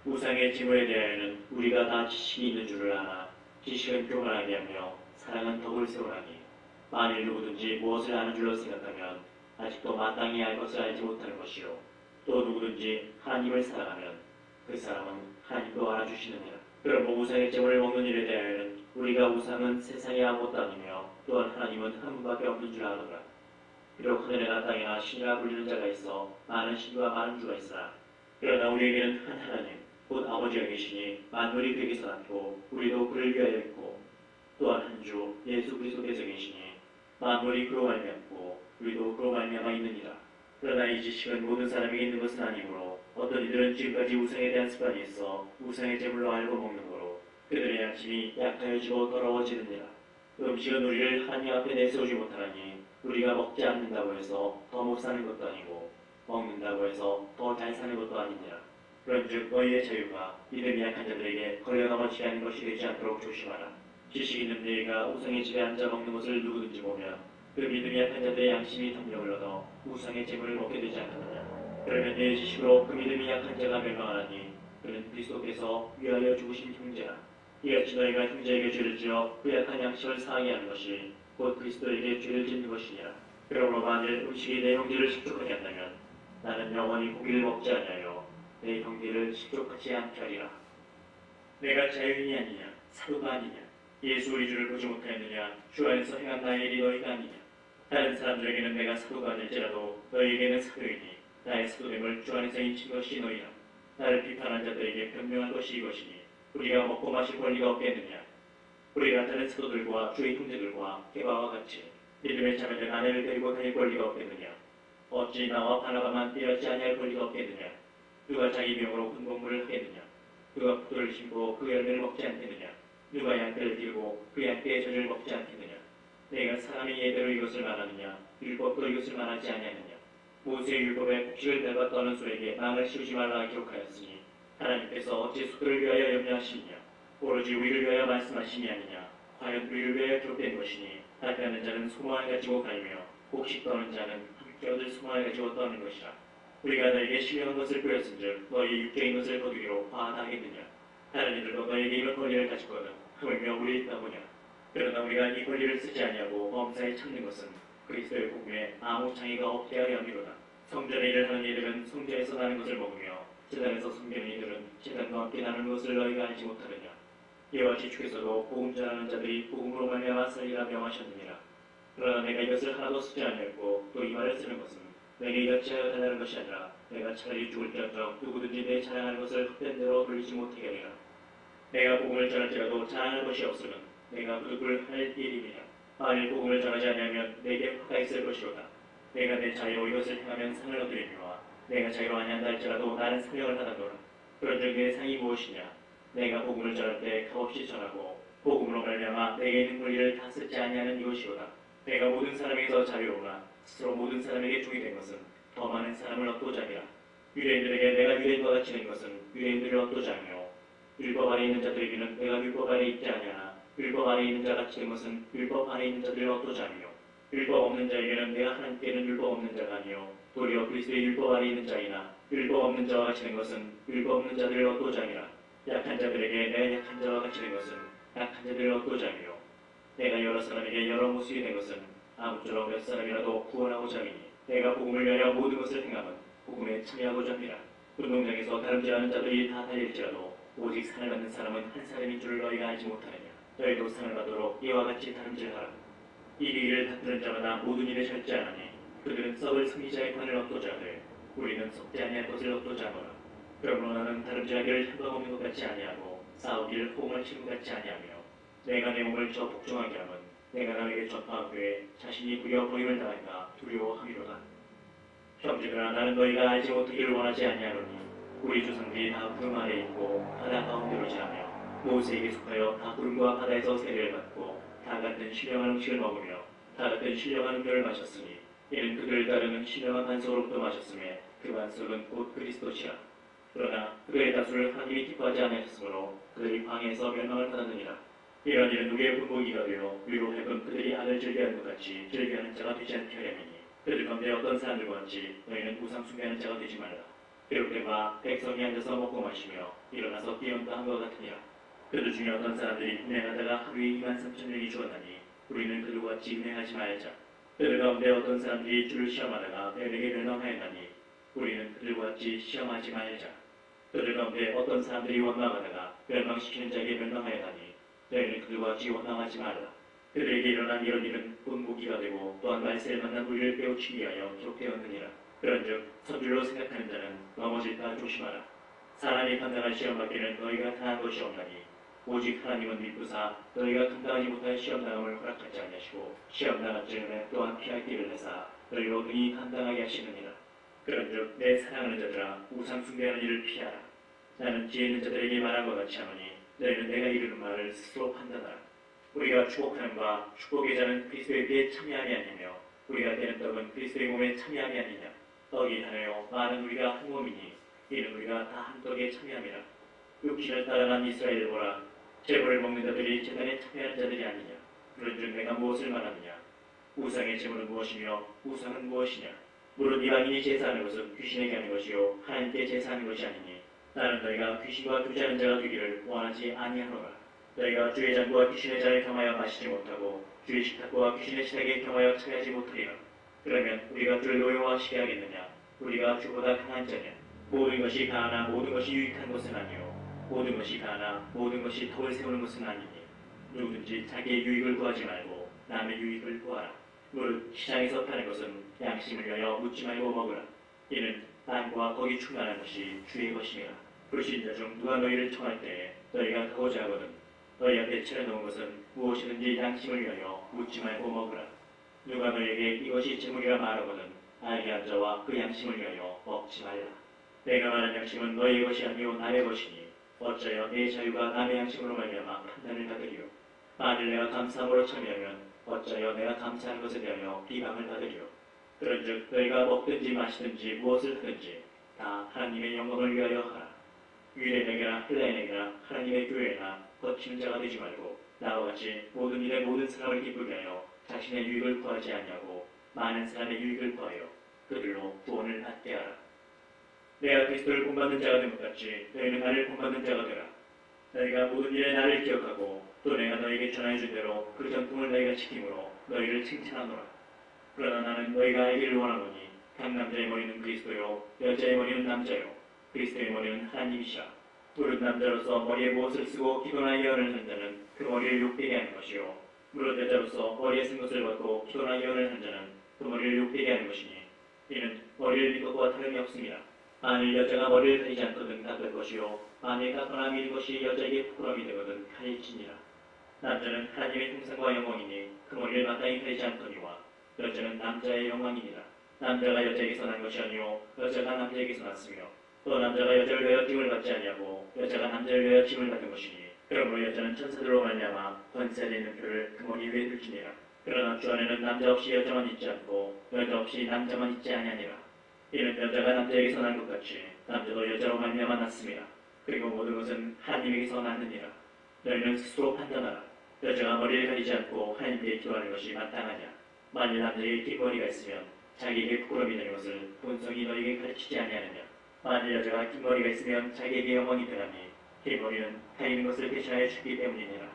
우상의 징후에 대하여는 우리가 다 지식이 있는 줄을 아나 지식은 교만하게 하며 사랑은 덕을 세우나니 만일 누구든지 무엇을 아는 줄로 생각하면 아직도 마땅히 알 것을 알지 못하는 것이요 또 누구든지 하나님을 사랑하면 그 사람은 하나님도 알아주시느니라. 그러므로 우상의 제물을 먹는 일에 대하여는 우리가 우상은 세상에 아무것도 아니며 또한 하나님은 한 분밖에 없는 줄 아노라. 비록 하늘에나 땅에나 신이라 불리는 자가 있어 많은 신과 많은 주가 있으나 그러나 우리에게는 한 하나님 곧 아버지가 계시니 만물이 그에게서 났고 우리도 그를 위하여 있고 또한 한 주 예수 그리스도께서 계시니 만물이 그로 말미암고 우리도 그로 말미암아 있느니라. 그러나 이 지식은 모든 사람에게 있는 것은 아니므로 어떤 이들은 지금까지 우상에 대한 습관이 있어 우상의 제물로 알고 먹는 거로 그들의 양심이 약하여지고 더러워지느니라. 음식은 우리를 하나님 앞에 내세우지 못하나니 우리가 먹지 않는다고 해서 더 못 사는 것도 아니고 먹는다고 해서 더 잘 사는 것도 아니니라. 그런즉 너희의 자유가 믿음이 약한 자들에게 걸려 넘어지게 하는 것이 되지 않도록 조심하라. 지식 있는 너희가 우상의 집에 앉아 먹는 것을 누구든지 보면 그 믿음이 약한 자들의 양심이 담력을 얻어 우상의 제물을 먹게 되지 않느냐. 그러면 내 지식으로 그 믿음이 약한 자가 멸망하나니 그는 그리스도께서 위하여 죽으신 형제라. 이같이 너희가 형제에게 죄를 지어 그 약한 양심을 상하게 하는 것이 곧 그리스도에게 죄를 짓는 것이니라. 그러므로 만일 음식이 내 형제를 식족하게 한다면 나는 영원히 고기를 먹지 아니하여 내 형제를 식족하지 않게 하리라. 내가 자유인이 아니냐 사도가 아니냐 예수 우리 주를 보지 못하였느냐 주 안에서 행한 나의 일이 너희가 아니냐. 다른 사람들에게는 내가 사도가 아닐지라도 너희에게는 사도이니 나의 사도됨을 주 안에서 인친 것이 너희라. 나를 비판한 자들에게 변명한 것이 이것이니 우리가 먹고 마실 권리가 없겠느냐. 우리가 다른 사도들과 주의 형제들과 게바와 같이 믿음의 자매된 아내를 데리고 다닐 권리가 없겠느냐? 어찌 나와 바나바만 되었지 아니할 권리가 없겠느냐? 누가 자기 명으로 군복무를 하겠느냐? 누가 포도를 심고 그 열매를 먹지 않겠느냐? 누가 양떼를 들고 그 양떼의 젖을 먹지 않겠느냐? 내가 사람의 예대로 이것을 말하느냐? 율법도 이것을 말하지 아니하느냐? 모세의 율법에 곡식을 밟아 떠는 소에게 망을 씌우지 말라 기록하였으니 하나님께서 어찌 소들을 위하여 염려하시느냐? 오로지 우리를 위하여 말씀하시니 아니냐? 과연 우리를 위하여 기록된 것이니 함께하는 자는 소망을 가지고 가리며 곡식 떠는 자는 함께 얻을 소망을 가지고 떠는 것이라. 우리가 너에게 신령한 것을 뿌렸은즉 너희 육체인 것을 거두기로 화하겠느냐? 다른 이들도 너에게 이런 권리를 가졌거든 하물며 우리 있다 보냐? 그러나 우리가 이 권리를 쓰지 아니하고 범사에 참는 것은 그리스도의 복음에 아무 창의가 없게 하려 함이로다. 성전의 일을 하는 이들은 성전에서 나는 것을 먹으며 제단에서 섬기는 이들은 제단과 함께 나누는 것을 너희가 알지 못하느냐? 이와 같이 주께서도 복음 전하는 자들이 복음으로 말미암아 살리라 명하셨느니라. 그러나 내가 이것을 하나도 쓰지 아니하고 또 이 말을 쓰는 것은 내게 이렇지 하여 달라는 것이 아니라 내가 차라리 죽을지언정 누구든지 내 자랑하는 것을 헛된 대로 돌리지 못하게 하리라. 내가 복음을 전할지라도 자랑할 것이 없으면 내가 부득을 할 일이니라. 만일 복음을 전하지 아니하면 내게 화가 있을 것이로다. 내가 내 자유로 이것을 행하면 상을 얻으리니와 내가 자유로 아니한다 할지라도 나는 사명을 하다노라. 그런즉 내 상이 무엇이냐? 내가 복음을 전할 때 값없이 전하고 복음으로 말미암아 내게 있는 권리를 다 쓰지 아니하는 이것이로다. 내가 모든 사람에게서 자유로우나 스스로 모든 사람에게 종이 된 것은 더 많은 사람을 얻고자 함이라. 유대인들에게 내가 유대인과 같이 된 것은 유대인들을 얻고자 하며 율법 아래 있는 자들에게는 내가 율법 아래 있지 아니하나 율법 아래 있는 자 같이 된 것은 율법 안에 있는 자들을 얻고자 하며 율법 없는 자에게는 내가 하나님께는 율법 없는 자가 아니요 도리어 그리스도의 율법 아래 있는 자이나 율법 없는 자와 같이 된 것은 율법 없는 자들을 얻고자 함이라. 약한 자들에게 내가 약한 자와 같이 된 것은 약한 자들을 얻고자 하며 내가 여러 사람에게 여러 모습이 된 것은 아무쪼록 몇 사람이라도 구원하고자 함이니 내가 복음을 위하여 모든 것을 행함은 복음에 참여하고자 합니다. 운동장에서 다름질하는 자들이 다 달릴지라도 오직 상을 받는 사람은 한 사람인 줄을 너희가 알지 못하느냐? 너희도 상을 받도록 이와 같이 다름질하라. 이 일을 다투는 자마다 모든 일에 절제하나니 그들은 썩을 승리자의 관을 얻고자 하되 우리는 썩지 아니할 것을 얻고자 하노라. 그러므로 나는 다름질하기를 향방 없는 것 같지 아니하고 싸우기를 호응할 친구 같지 아니하며 내가 내 몸을 저 복종하게 하면 내가 남에게 전파하기에 자신이 부여 버림을 당할까 두려워함이로다. 형제들아 나는 너희가 알지 못하기를 원하지 아니하노니 우리 조상들이 다 구름 아래 있고 바다 가운데로 지나며 모세에게 속하여 다 구름과 바다에서 세례를 받고 다 같은 신령한 음식을 먹으며 다 같은 신령한 음료를 마셨으니 이는 그들을 따르는 신령한 반석으로부터 마셨음에 그 반석은 곧 그리스도시라. 그러나 그들의 다수를 하나님이 기뻐하지 아니하셨으므로 그들이 광야에서 멸망을 받았느니라. 이런 일은 누구의 분봉이가 되어 위로 하여금 그들이 하늘 즐겨하는 것 같이 즐겨하는 자가 되지 않게 하려니니 그들 가운데 어떤 사람들과 같이 너희는 우상 숭배하는 자가 되지 말라. 이렇게 봐 백성이 앉아서 먹고 마시며 일어나서 뛰어온다 한것 같으니라. 그들 중에 어떤 사람들이 운행하다가 하루에 23,000명이 죽었나니 우리는 그들과 같이 운행하지 말자. 그들 가운데 어떤 사람들이 주를 시험하다가 뱀에게 멸망하였나니 우리는 그들과 같이 시험하지 말자. 그들 가운데 어떤 사람들이 원망하다가 멸망시키는 자에게 멸망하였나니 너희는 그들과 같이 원망하지 말라. 그들에게 일어난 이런 일은 본보기가 되고 또한 말세를 만난 우리를 깨우치기 위하여 기록되었느니라. 그런즉 선줄로 생각하는 자는 넘어질까 조심하라. 사람이 감당할 시험받기는 너희가 당한 것이 없나니 오직 하나님은 믿부사 너희가 감당하지 못할 시험당함을 허락하지 아니하시고 시험당한 즈음에 또한 피할 길을 내사 너희로 능히 감당하게 하시느니라. 그런즉 내 사랑하는 자들아 우상 숭배하는 일을 피하라. 나는 지혜 있는 자들에게 말한 것 같이 하노니 너희는 내가 이르는 말을 스스로 판단하라. 우리가 축복하는 바 축복의 자는 그리스도의 피에 참여함이 아니며 우리가 떼는 떡은 그리스도의 몸에 참여함이 아니냐. 떡이 하나요 많은 우리가 한 몸이니 이는 우리가 다 한 떡에 참여함이라. 육신을 따라간 이스라엘을 보라. 제물을 먹는 자들이 제단에 참여하는 자들이 아니냐. 그런즉 내가 무엇을 말하느냐. 우상의 제물은 무엇이며 우상은 무엇이냐. 무릇 이방인이 제사하는 것은 귀신에게 하는 것이요 하나님께 제사하는 것이 아니니 나는 너희가 귀신과 교제하는 자가 되기를 원하지 아니하노라. 너희가 주의 잔과 귀신의 잔에 겸하여 마시지 못하고 주의 식탁과 귀신의 식탁에 겸하여 차야지 못하리라. 그러면 우리가 주를 노여워하시게 하겠느냐. 우리가 주보다 강한 자냐. 모든 것이 가하나 모든 것이 유익한 것은 아니요 모든 것이 가하나 모든 것이 덕을 세우는 것은 아니니 누구든지 자기의 유익을 구하지 말고 남의 유익을 구하라. 무릇 시장에서 파는 것은 양심을 위하여 묻지 말고 먹으라. 이는 땅과 거기 충만한 것이 주의 것이니라. 불신자 중 누가 너희를 청할 때에 너희가 가고자 하거든 너희 앞에 차려놓은 것은 무엇이든지 양심을 위하여 묻지 말고 먹으라. 누가 너희에게 이것이 재물이라 말하거든 알게 한 자와 그 양심을 위하여 먹지 말라. 내가 말한 양심은 너희의 것이 아니요 남의 것이니 어찌하여 내 자유가 남의 양심으로 말미암아 판단을 받으리요. 만일 내가 감사함으로 참여하면 어찌하여 내가 감사하는 것에 대하여 비방을 받으리요. 그런즉 너희가 먹든지 마시든지 무엇을 하든지 다 하나님의 영광을 위하여 하라. 유대인에게나 헬라인에게나 하나님의 교회나 거치는 자가 되지 말고 나와 같이 모든 일에 모든 사람을 기쁘게 하여 자신의 유익을 구하지 아니하고 많은 사람의 유익을 구하여 그들로 구원을 받게 하라. 내가 그리스도를 본받는 자가 된 것 같이 너희는 나를 본받는 자가 되라. 너희가 모든 일에 나를 기억하고 또 내가 너희에게 전하여준 대로 그 전통을 너희가 지킴으로 너희를 칭찬하노라. 그러나 나는 너희가 알기를 원하노니 각 남자의 머리는 그리스도요 여자의 머리는 남자요 그리스도의 머리는 하나님이시라. 무릇 남자로서 머리에 무엇을 쓰고 기도나 예언을 한 자는 그 머리를 욕되게 하는 것이요 무릇 여자로서 머리에 쓴 것을 받고 기도나 예언을 한 자는 그 머리를 욕되게 하는 것이니 이는 머리를 빗는 것과 다름이 없습니다. 만일 여자가 머리를 가리지 않거든 깎을 것이요 만일 깎거나 미는 것이 여자에게 부끄러움이 되거든 가릴지니라. 남자는 하나님의 형상과 영광이니 그 머리를 마땅히 가리지 않거니와 여자는 남자의 영광이니라. 남자가 여자에게서 난 것이 아니요 여자가 남자에게서 났으며 또 남자가 여자를 위하여 징을 받지 아니하고 여자가 남자를 위하여 징을 받은 것이니 그러므로 여자는 천사들로 말미암아 권세에 있는 표를 그 머리 위에 둘지니라. 그러나 주 안에는 남자 없이 여자만 있지 않고 여자 없이 남자만 있지 아니하니라. 이는 여자가 남자에게서 난 것 같이 남자도 여자로 말미암아 났습니다. 그리고 모든 것은 하나님에게서 났느니라. 너희는 스스로 판단하라. 여자가 머리를 가리지 않고 하나님께 기도하는 것이 마땅하냐. 만일 남자에게 긴 머리가 있으면 자기에게 부끄러움이 되는 것을 본성이 너희에게 가르치지 아니하느냐. 만일 여자가 긴 머리가 있으면 자기에게 영광이 되나니 긴 머리는 가리는 것을 대신하여 주기 때문이니라.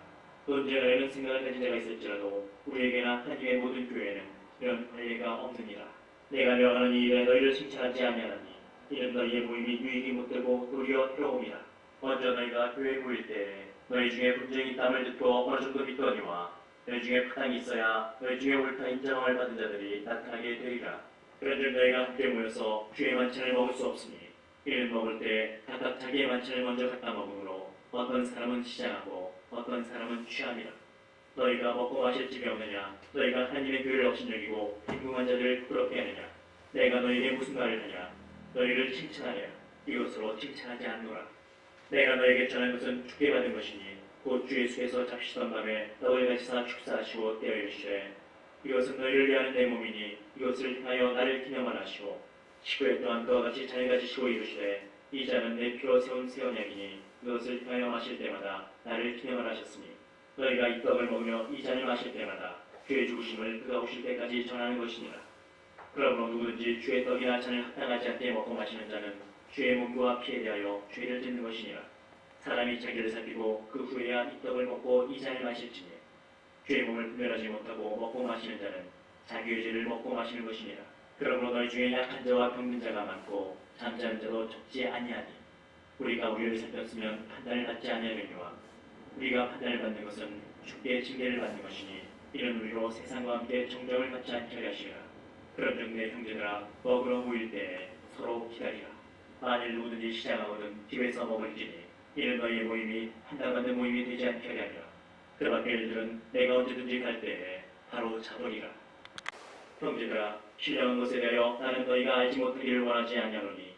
언제 너희는 생각을 가진 자가 있을지라도 우리에게나 하나님의 모든 교회에는 이런 관례가 없느니라. 내가 명하는 이 일에 너희를 칭찬하지 아니하나니 이는 너희의 모임이 유익이 못되고 도리어 해로움이라. 먼저 너희가 교회에 모일 때에 너희 중에 분쟁이 있다함을 듣고 어느 정도 믿거니와 너희 중에 파당이 있어야 너희 중에 옳다 인정함을 받은 자들이 나타나게 되리라. 그런즉 너희가 함께 모여서 주의 만찬을 먹을 수 없으니 이는 먹을 때 각각 자기의 만찬을 먼저 갖다 먹으므로 어떤 사람은 시장하고 어떤 사람은 취함이라. 너희가 먹고 마실 집이 없느냐. 너희가 하나님의 교회를 업신여기고 빈궁한 자들을 부끄럽게 하느냐. 내가 너희에게 무슨 말을 하냐. 너희를 칭찬하랴. 이것으로 칭찬하지 않노라. 내가 너희에게 전한 것은 주께 받은 것이니 곧 주 예수께서 잡히시던 밤에 떡을 가지사 축사하시고 떼어 이르시되 이것은 너희를 위하는 내 몸이니 이것을 행하여 나를 기념하라 하시고 19회 동안 그와 같이 잔을 가지시고 이르시되 이 잔은 내 피로 세운 새 언약이니 이것을 행하여 마실 때마다 나를 기념하라 하셨으니 너희가 이 떡을 먹으며 이 잔을 마실 때마다 주의 죽으심을 그가 오실 때까지 전하는 것이니라. 그러므로 누구든지 주의 떡이나 잔을 합당하지 않게 먹고 마시는 자는 주의 몸과 피에 대하여 죄를 짓는 것이니라. 사람이 자기를 살피고 그 후에야 이 떡을 먹고 이 잔을 마실지니 주의 몸을 분별하지 못하고 먹고 마시는 자는 자기의 죄를 먹고 마시는 것이니라. 그러므로 너희 중에 약한 자와 병든 자가 많고 잠자는 자도 적지 아니하니 우리가 우리를 살폈으면 판단을 받지 아니하려니와 우리가 판단을 받는 것은 주께 징계를 받는 것이니 이는 우리로 세상과 함께 정정을 받지 않게 하려 하시라. 그런즉 내 형제들아 먹으러 모일 때에 서로 기다리라. 만일 누구든지 시장하거든 집에서 먹을지니 이는 너희의 모임이 판단받는 모임이 되지 않게 하려 함이라. 그 밖의 일들은 내가 언제든지 갈 때에 바로 잡으리라. 형제들아 신령한 것에 대하여 나는 너희가 알지 못하기를 원하지 아니하노니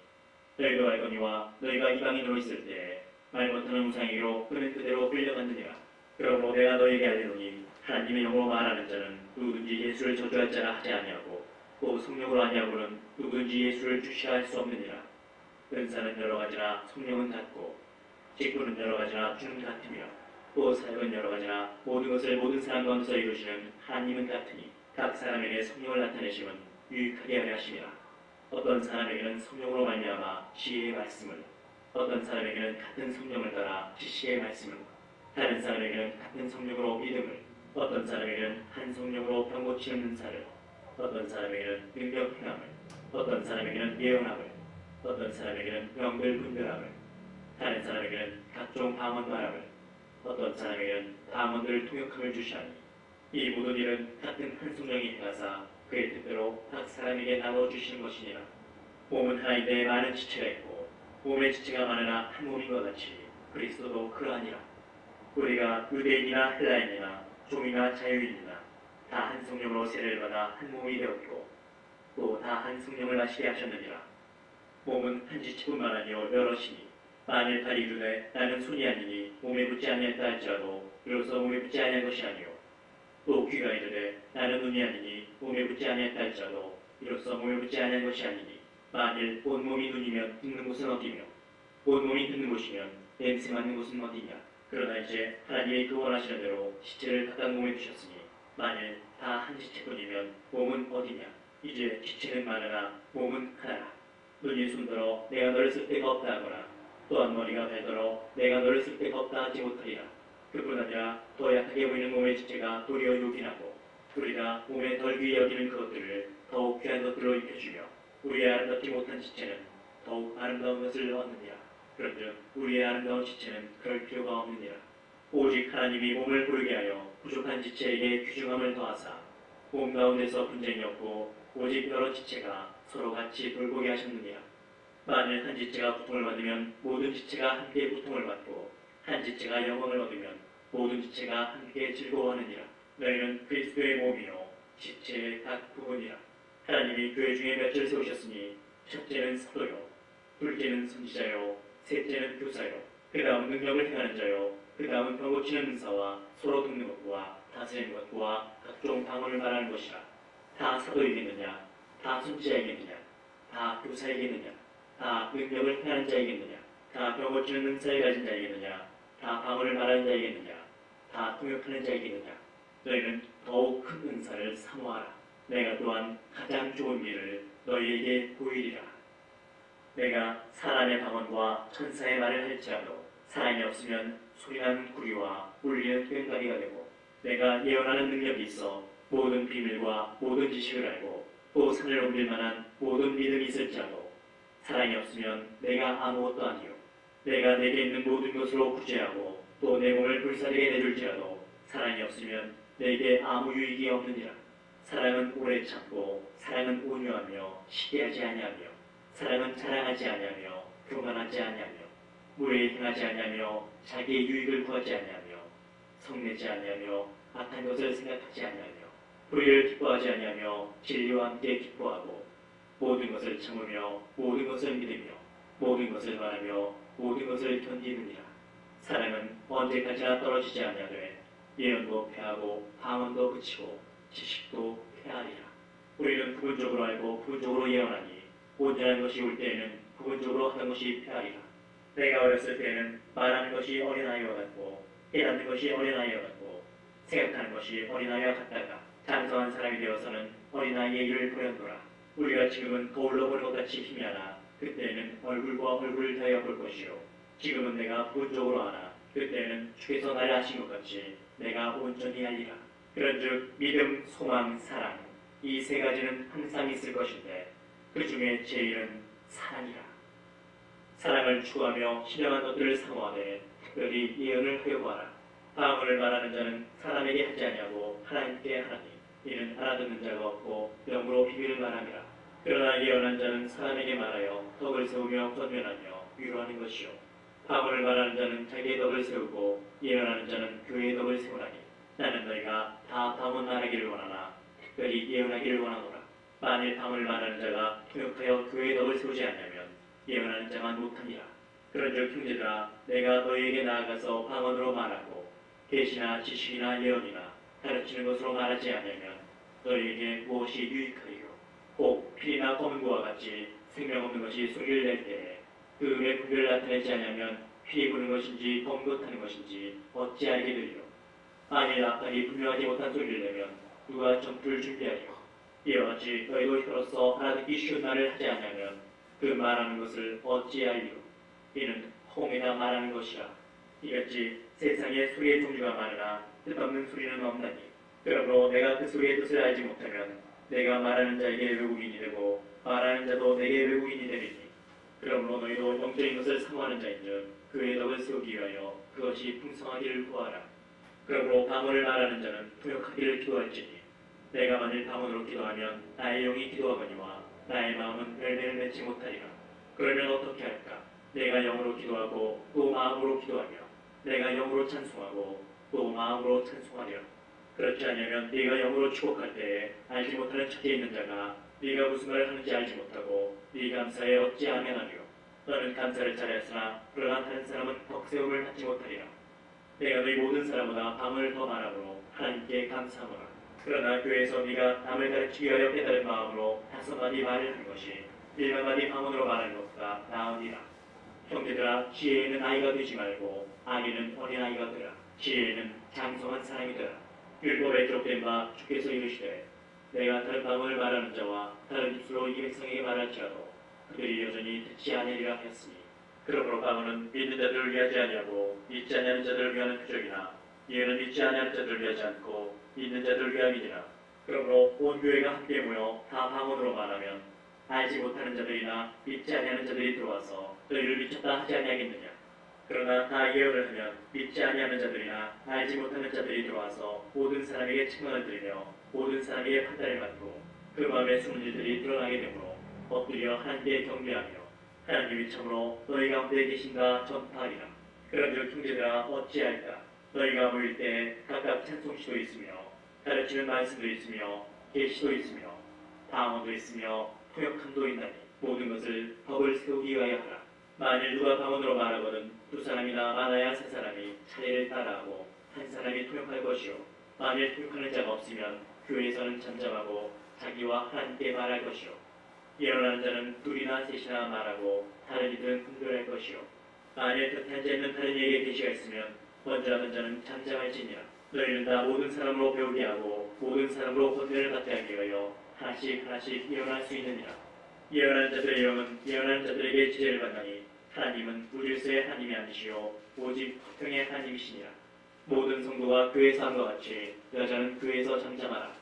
너희도 알거니와 너희가 이방인으로 있을 때에 말 못하는 우상에게로 그는 그대로 끌려갔느니라. 그러므로 내가 너희에게 알리노니 하나님의 영으로 말하는 자는 누구든지 예수를 저주할 자라 하지 아니하고 또 성령으로 아니하고는 누구든지 예수를 주시할 수 없느니라. 은사는 여러 가지나 성령은 같고 직분은 여러 가지나 주는 같으며 또 사역은 여러 가지나 모든 것을 모든 사람 가운데서 이루시는 하나님은 같으니 각 사람에게 성령을 나타내심은 유익하게 하려 하심이라. 어떤 사람에게는 성령으로 말미암아 지혜의 말씀을 어떤 사람에게는 같은 성령을 따라 지식의 말씀을 다른 사람에게는 같은 성령으로 믿음을 어떤 사람에게는 한 성령으로 병 고치는 은사를 어떤 사람에게는 능력 행함을 어떤 사람에게는 예언함을 어떤 사람에게는 명들 분별함을 다른 사람에게는 각종 방언 말함을 어떤 사람에게는 방언들 통역함을 주시하니 이 모든 일은 같은 한 성령이 행하사 그의 뜻대로 각 사람에게 나눠 주시는 것이니라. 몸은 하나인데 많은 지체가 있고 몸의 지체가 많으나 한 몸인 것 같이 그리스도도 그러하니라. 우리가 유대인이나 헬라인이나 종이나 자유인이나 다 한 성령으로 세례를 받아 한 몸이 되었고 또 다 한 성령을 마시게 하셨느니라. 몸은 한 지체뿐만 아니요 여럿이니 만일 팔이 이르되 나는 손이 아니니 몸에 붙지 아니했다 할지라도 이로써 몸에 붙지 아니한 것이 아니요 또 귀가 이르되 나는 눈이 아니니 몸에 붙지 아니했다 할지라도 이로써 몸에 붙지 아니한 것이 아니니 만일 온몸이 눈이면 듣는 곳은 어디며 온몸이 듣는 곳이면 냄새 맡는 곳은 어디냐. 그러나 이제 하나님이 그 원하시는 대로 지체를 각각 몸에 두셨으니 만일 다 한 지체뿐이면 몸은 어디냐. 이제 지체는 많으나 몸은 하나라. 눈이 손들어 내가 너를 쓸 데가 없다 하거나 또한 머리가 발더러 내가 너를 쓸 데가 없다 하지 못하리라. 그뿐 아니라 더 약하게 보이는 몸의 지체가 도리어 요긴하고 우리가 몸에 덜 귀히 여기는 그것들을 더욱 귀한 것들로 입혀주며 우리의 아름답지 못한 지체는 더욱 아름다운 것을 얻느니라. 그런즉 우리의 아름다운 지체는 그럴 필요가 없느니라. 오직 하나님이 몸을 부르게 하여 부족한 지체에게 귀중함을 더하사 몸 가운데서 분쟁이 없고 오직 여러 지체가 서로 같이 돌보게 하셨느니라. 만일 한 지체가 고통을 받으면 모든 지체가 함께 고통을 받고 한 지체가 영광을 얻으면 모든 지체가 함께 즐거워하느니라. 너희는 그리스도의 몸이요 지체의 각 부분이라. 하나님이 교회 중에 몇을 세우셨으니 첫째는 사도요 둘째는 선지자요 셋째는 교사요 그 다음 능력을 행하는 자요 그 다음은 병 고치는 은사와 서로 돕는 것과 다스리는 것과 각종 방언을 말하는 것이라. 다 사도이겠느냐 다 선지자이겠느냐 다 교사이겠느냐 다 능력을 행하는 자이겠느냐 다 병 고치는 은사를 가진 자이겠느냐 다 방언을 말하는 자이겠느냐 다 통역하는 자이겠느냐. 너희는 더욱 큰 은사를 사모하라. 내가 또한 가장 좋은 일을 너희에게 보이리라. 내가 사람의 방언과 천사의 말을 할지라도 사람이 없으면 소리나는 구리와 울리는 꽹과리가 되고 내가 예언하는 능력이 있어 모든 비밀과 모든 지식을 알고 또 산을 옮길 만한 모든 믿음이 있을지라도 사랑이 없으면 내가 아무것도 아니요 내가 내게 있는 모든 것으로 구제하고 또 내 몸을 불사르게 내줄지라도 사랑이 없으면 내게 아무 유익이 없느니라. 사랑은 오래 참고 사랑은 온유하며 시기하지 아니하며 사랑은 자랑하지 아니하며 교만하지 아니하며 무례히 행하지 아니하며 자기의 유익을 구하지 아니하며 성내지 아니하며 악한 것을 생각하지 아니하며 불의를 기뻐하지 아니하며 진리와 함께 기뻐하고 모든 것을 참으며 모든 것을 믿으며 모든 것을 말하며 모든 것을 견디느니라. 사랑은 언제까지나 떨어지지 아니하되 예언도 패하고 방언도 그치고 지식도 패하리라. 우리는 부분적으로 알고 부분적으로 예언하니 온전한 것이 올 때에는 부분적으로 하는 것이 패하리라. 내가 어렸을 때에는 말하는 것이 어린아이와 같고 깨닫는 것이 어린아이와 같고 생각하는 것이 어린아이와 같다가 장성한 사람이 되어서는 어린아이의 일을 보였노라. 우리가 지금은 거울로 보는 것 같이 희미하나 그때에는 얼굴과 얼굴을 대하여 볼 것이요 지금은 내가 부분적으로 아나 그때에는 주께서 나를 아신 것 같이 내가 온전히 알리라. 그런즉 믿음, 소망, 사랑 이 세 가지는 항상 있을 것인데 그 중에 제일은 사랑이라. 사랑을 추구하며 신령한 것들을 사모하되 특별히 예언을 하려고 하라. 방언을 말하는 자는 사람에게 하지 아니하고 하나님께 하나니 이는 알아듣는 자가 없고 영으로 비밀을 말함이라. 그러나 예언한 자는 사람에게 말하여 덕을 세우며 권면하며 위로하는 것이요 방언을 말하는 자는 자기의 덕을 세우고 예언하는 자는 교회의 덕을 세우나니 나는 너희가 다 방언 말하기를 원하나 특별히 예언하기를 원하노라. 만일 방언을 말하는 자가 통역하여 교회의 덕을 세우지 않냐면 예언하는 자만 못하니라. 그런즉 형제들아 내가 너희에게 나아가서 방언으로 말하고 계시나 지식이나 예언이나 가르치는 것으로 말하지 않냐면 너희에게 무엇이 유익하리요. 혹 피리나 검은 고와 같이 생명 없는 것이 소리를 낼 때에 그 음의 분별을 나타내지 않냐면 피리 부는 것인지 검은 것 하는 것인지 어찌 알게 되리요. 만일 악달이 분명하지 못한 소리를 내면 누가 점프를 준비하리요. 이와 같이 너희도 혀로서 알아듣기 쉬운 말을 하지 않냐면 그 말하는 것을 어찌 알리요. 이는 홍해가 말하는 것이라. 이같이 세상에 소리의 종류가 많으나 뜻없는 소리는 없나니 그러므로 내가 그 소리의 뜻을 알지 못하면 내가 말하는 자에게 외국인이 되고 말하는 자도 내게 외국인이 되리니 그러므로 너희도 영적인 것을 사모하는 자인즉 그의 덕을 세우기 위하여 그것이 풍성하기를 구하라. 그러므로 방언을 말하는 자는 통역하기를 기도할지니 내가 만일 방언으로 기도하면 나의 영이 기도하거니와 나의 마음은 열매를 맺지 못하리라. 그러면 어떻게 할까? 내가 영으로 기도하고 또 마음으로 기도하며 내가 영으로 찬송하고 또 마음으로 찬송하리라. 그렇지 않으면 네가 영으로 추곡할 때에 알지 못하는 처지에 있는 자가 네가 무슨 말을 하는지 알지 못하고 네 감사에 어찌 아멘하리요. 너는 감사를 잘했으나 그러나 다른 사람은 덕세움을 받지 못하리라. 내가 너희 모든 사람보다 밤을 더 말함으로 하나님께 감사하노라. 그러나 교회에서 네가 남을 가르치기 위하여 깨달은 마음으로 5마디 말을 하는 것이 1마디 방언으로 말하는 것보다 나으니라. 형제들아, 지혜에는 아이가 되지 말고 악에는 어린아이가 되라. 지혜에는 장성한 사람이 되라. 율법에 기록된 바 주께서 이르시되 내가 다른 방언을 말하는 자와 다른 입술로 이 백성에게 말할지라도 그들이 여전히 듣지 아니하리라 하였으니, 그러므로 방언은 믿는 자들을 위하지 아니하고 믿지 아니하는 자들을 위하는 표적이나 이에는 믿지 아니하는 자들을 위하지 않고 믿는 자들을 위함이니라. 그러므로 온 교회가 함께 모여 다 방언으로 말하면 알지 못하는 자들이나 믿지 아니하는 자들이 들어와서 너희를 미쳤다 하지 아니하겠느냐. 그러나 다 예언을 하면 믿지 아니하는 자들이나 알지 못하는 자들이 들어와서 모든 사람에게 책망을 들으며 모든 사람에게 판단을 받고 그 마음에 숨은 일들이 드러나게 되므로 엎드려 하나님께 경배하며 하나님이 참으로 너희 가운데 계신가 전파하리라. 그런즉 형제들아, 어찌할까. 너희가 모일 때 각각 찬송시도 있으며 가르치는 말씀도 있으며 계시도 있으며 방언도 있으며 통역함도 있나니 모든 것을 법을 세우기 위하여 하라. 만일 누가 방언으로 말하거든 두 사람이나 많아야 세 사람이 차례를 따라하고 한 사람이 통역할 것이요. 만일 통역하는 자가 없으면 교회에서는 잠잠하고 자기와 하나님께 말할 것이요. 예언하는 자는 둘이나 셋이나 말하고 다른 이들은 분별할 것이요. 만일 곁에 앉아있는 다른 이에게 계시가 있으면 먼저 하는 자는 잠잠할지니라. 너희는 다 모든 사람으로 배우게 하고 모든 사람으로 권면을 받게 하기 위하여 하나씩 하나씩 예언할 수 있느니라. 예언하는 자들의 영은 예언하는 자들에게 지혜를 받나니 하나님은 무질서의 하나님이 아니시오 오직 화평의 하나님이시니라. 모든 성도가 교회에서 함과 같이 여자는 교회에서 잠잠하라.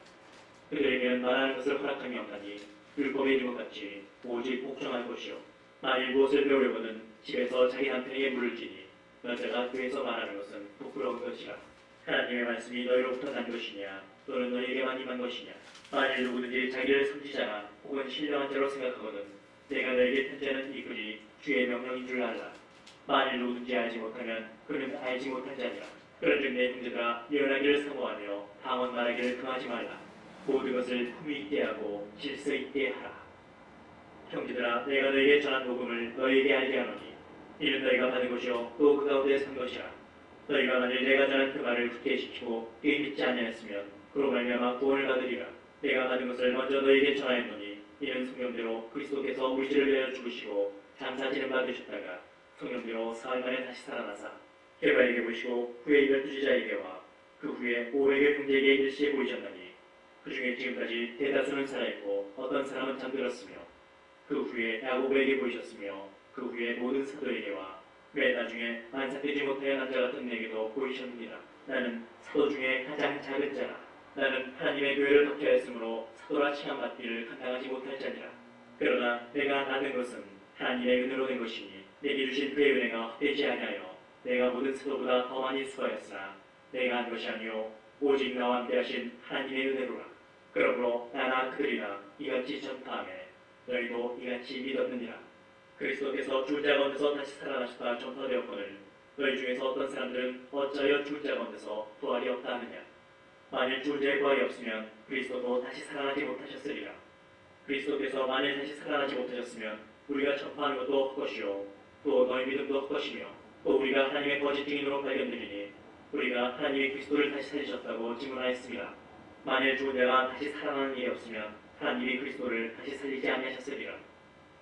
그들에게는 말하는 것을 허락함이 없나니 율법의 이름과 같이 오직 복종할 것이요. 만일 무엇을 배우려거든 집에서 자기 남편에게 물을지니 여자가 교회에서 말하는 것은 부끄러운 것이라. 하나님의 말씀이 너희로부터 난 것이냐 또는 너희에게만 임한 것이냐. 만일 누구든지 자기를 선지자나 혹은 신령한 자로 생각하거든 내가 너에게 편지하는 이 글이 주의 명령인 줄 알라. 만일 누구든지 알지 못하면 그는 알지 못한 자니라. 그런즉 내 형제들아, 예언하기를 사모하며 방언 말하기를 금하지 말라. 모든 것을 품위 있게 하고 질서 있게 하라. 형제들아, 내가 너에게 전한 복음을 너에게 알게 하노니 이는 너희가 받은 것이요 또 그 가운데 선 것이라. 너희가 만일 내가 전한 그 말을 굳게지키고 이에 믿지 아니하였으면 그로 말미암아 구원을 받으리라. 내가 받은 것을 먼저 너희에게 전하였노니 이는 성경대로 그리스도께서 우리 죄를 위하여 죽으시고 장사지는 받으셨다가 성경대로 사흘 만에 다시 살아나사 게바에게 보시고 후에 12지자에게와 그 후에 500의 형제에게 일시에 보이셨나니 그 중에 지금까지 대다수는 살아있고 어떤 사람은 잠들었으며 그 후에 야고보에게 보이셨으며 그 후에 모든 사도에게와 맨 나중에 만삭되지 못하여 남자 같은 내게도 보이셨느니라. 나는 사도 중에 가장 작은 자라. 나는 하나님의 교회를 박해하였으므로 사도라 칭함받기를 감당하지 못할 자니라. 그러나 내가 낳은 것은 하나님의 은혜로 된 것이니 내게 주신 그의 은혜가 헛되지 아니하여 내가 모든 사도보다 더 많이 수고하였으나 내가 한 것이 아니요 오직 나와 함께 하신 하나님의 은혜로라. 그러므로 나나 그들이나 이같이 전파하매 너희도 이같이 믿었느니라. 그리스도께서 죽은 자 가운데서 다시 살아나셨다 전파되었거늘 너희 중에서 어떤 사람들은 어찌하여 죽은 자 가운데서 부활이 없다 하느냐. 만일 죽은 자의 부활이 없으면 그리스도도 다시 살아나지 못하셨으리라. 그리스도께서 만일 다시 살아나지 못하셨으면 우리가 전파하는 것도 헛것이요 또 너희 믿음도 헛것이며 또 우리가 하나님의 거짓 증인으로 발견되리니 우리가 하나님이 그리스도를 다시 살리셨다고 증언하였습니다. 만일 죽은 자가 다시 살아나는 일이 없으면 하나님이 그리스도를 다시 살리지 아니하셨으리라.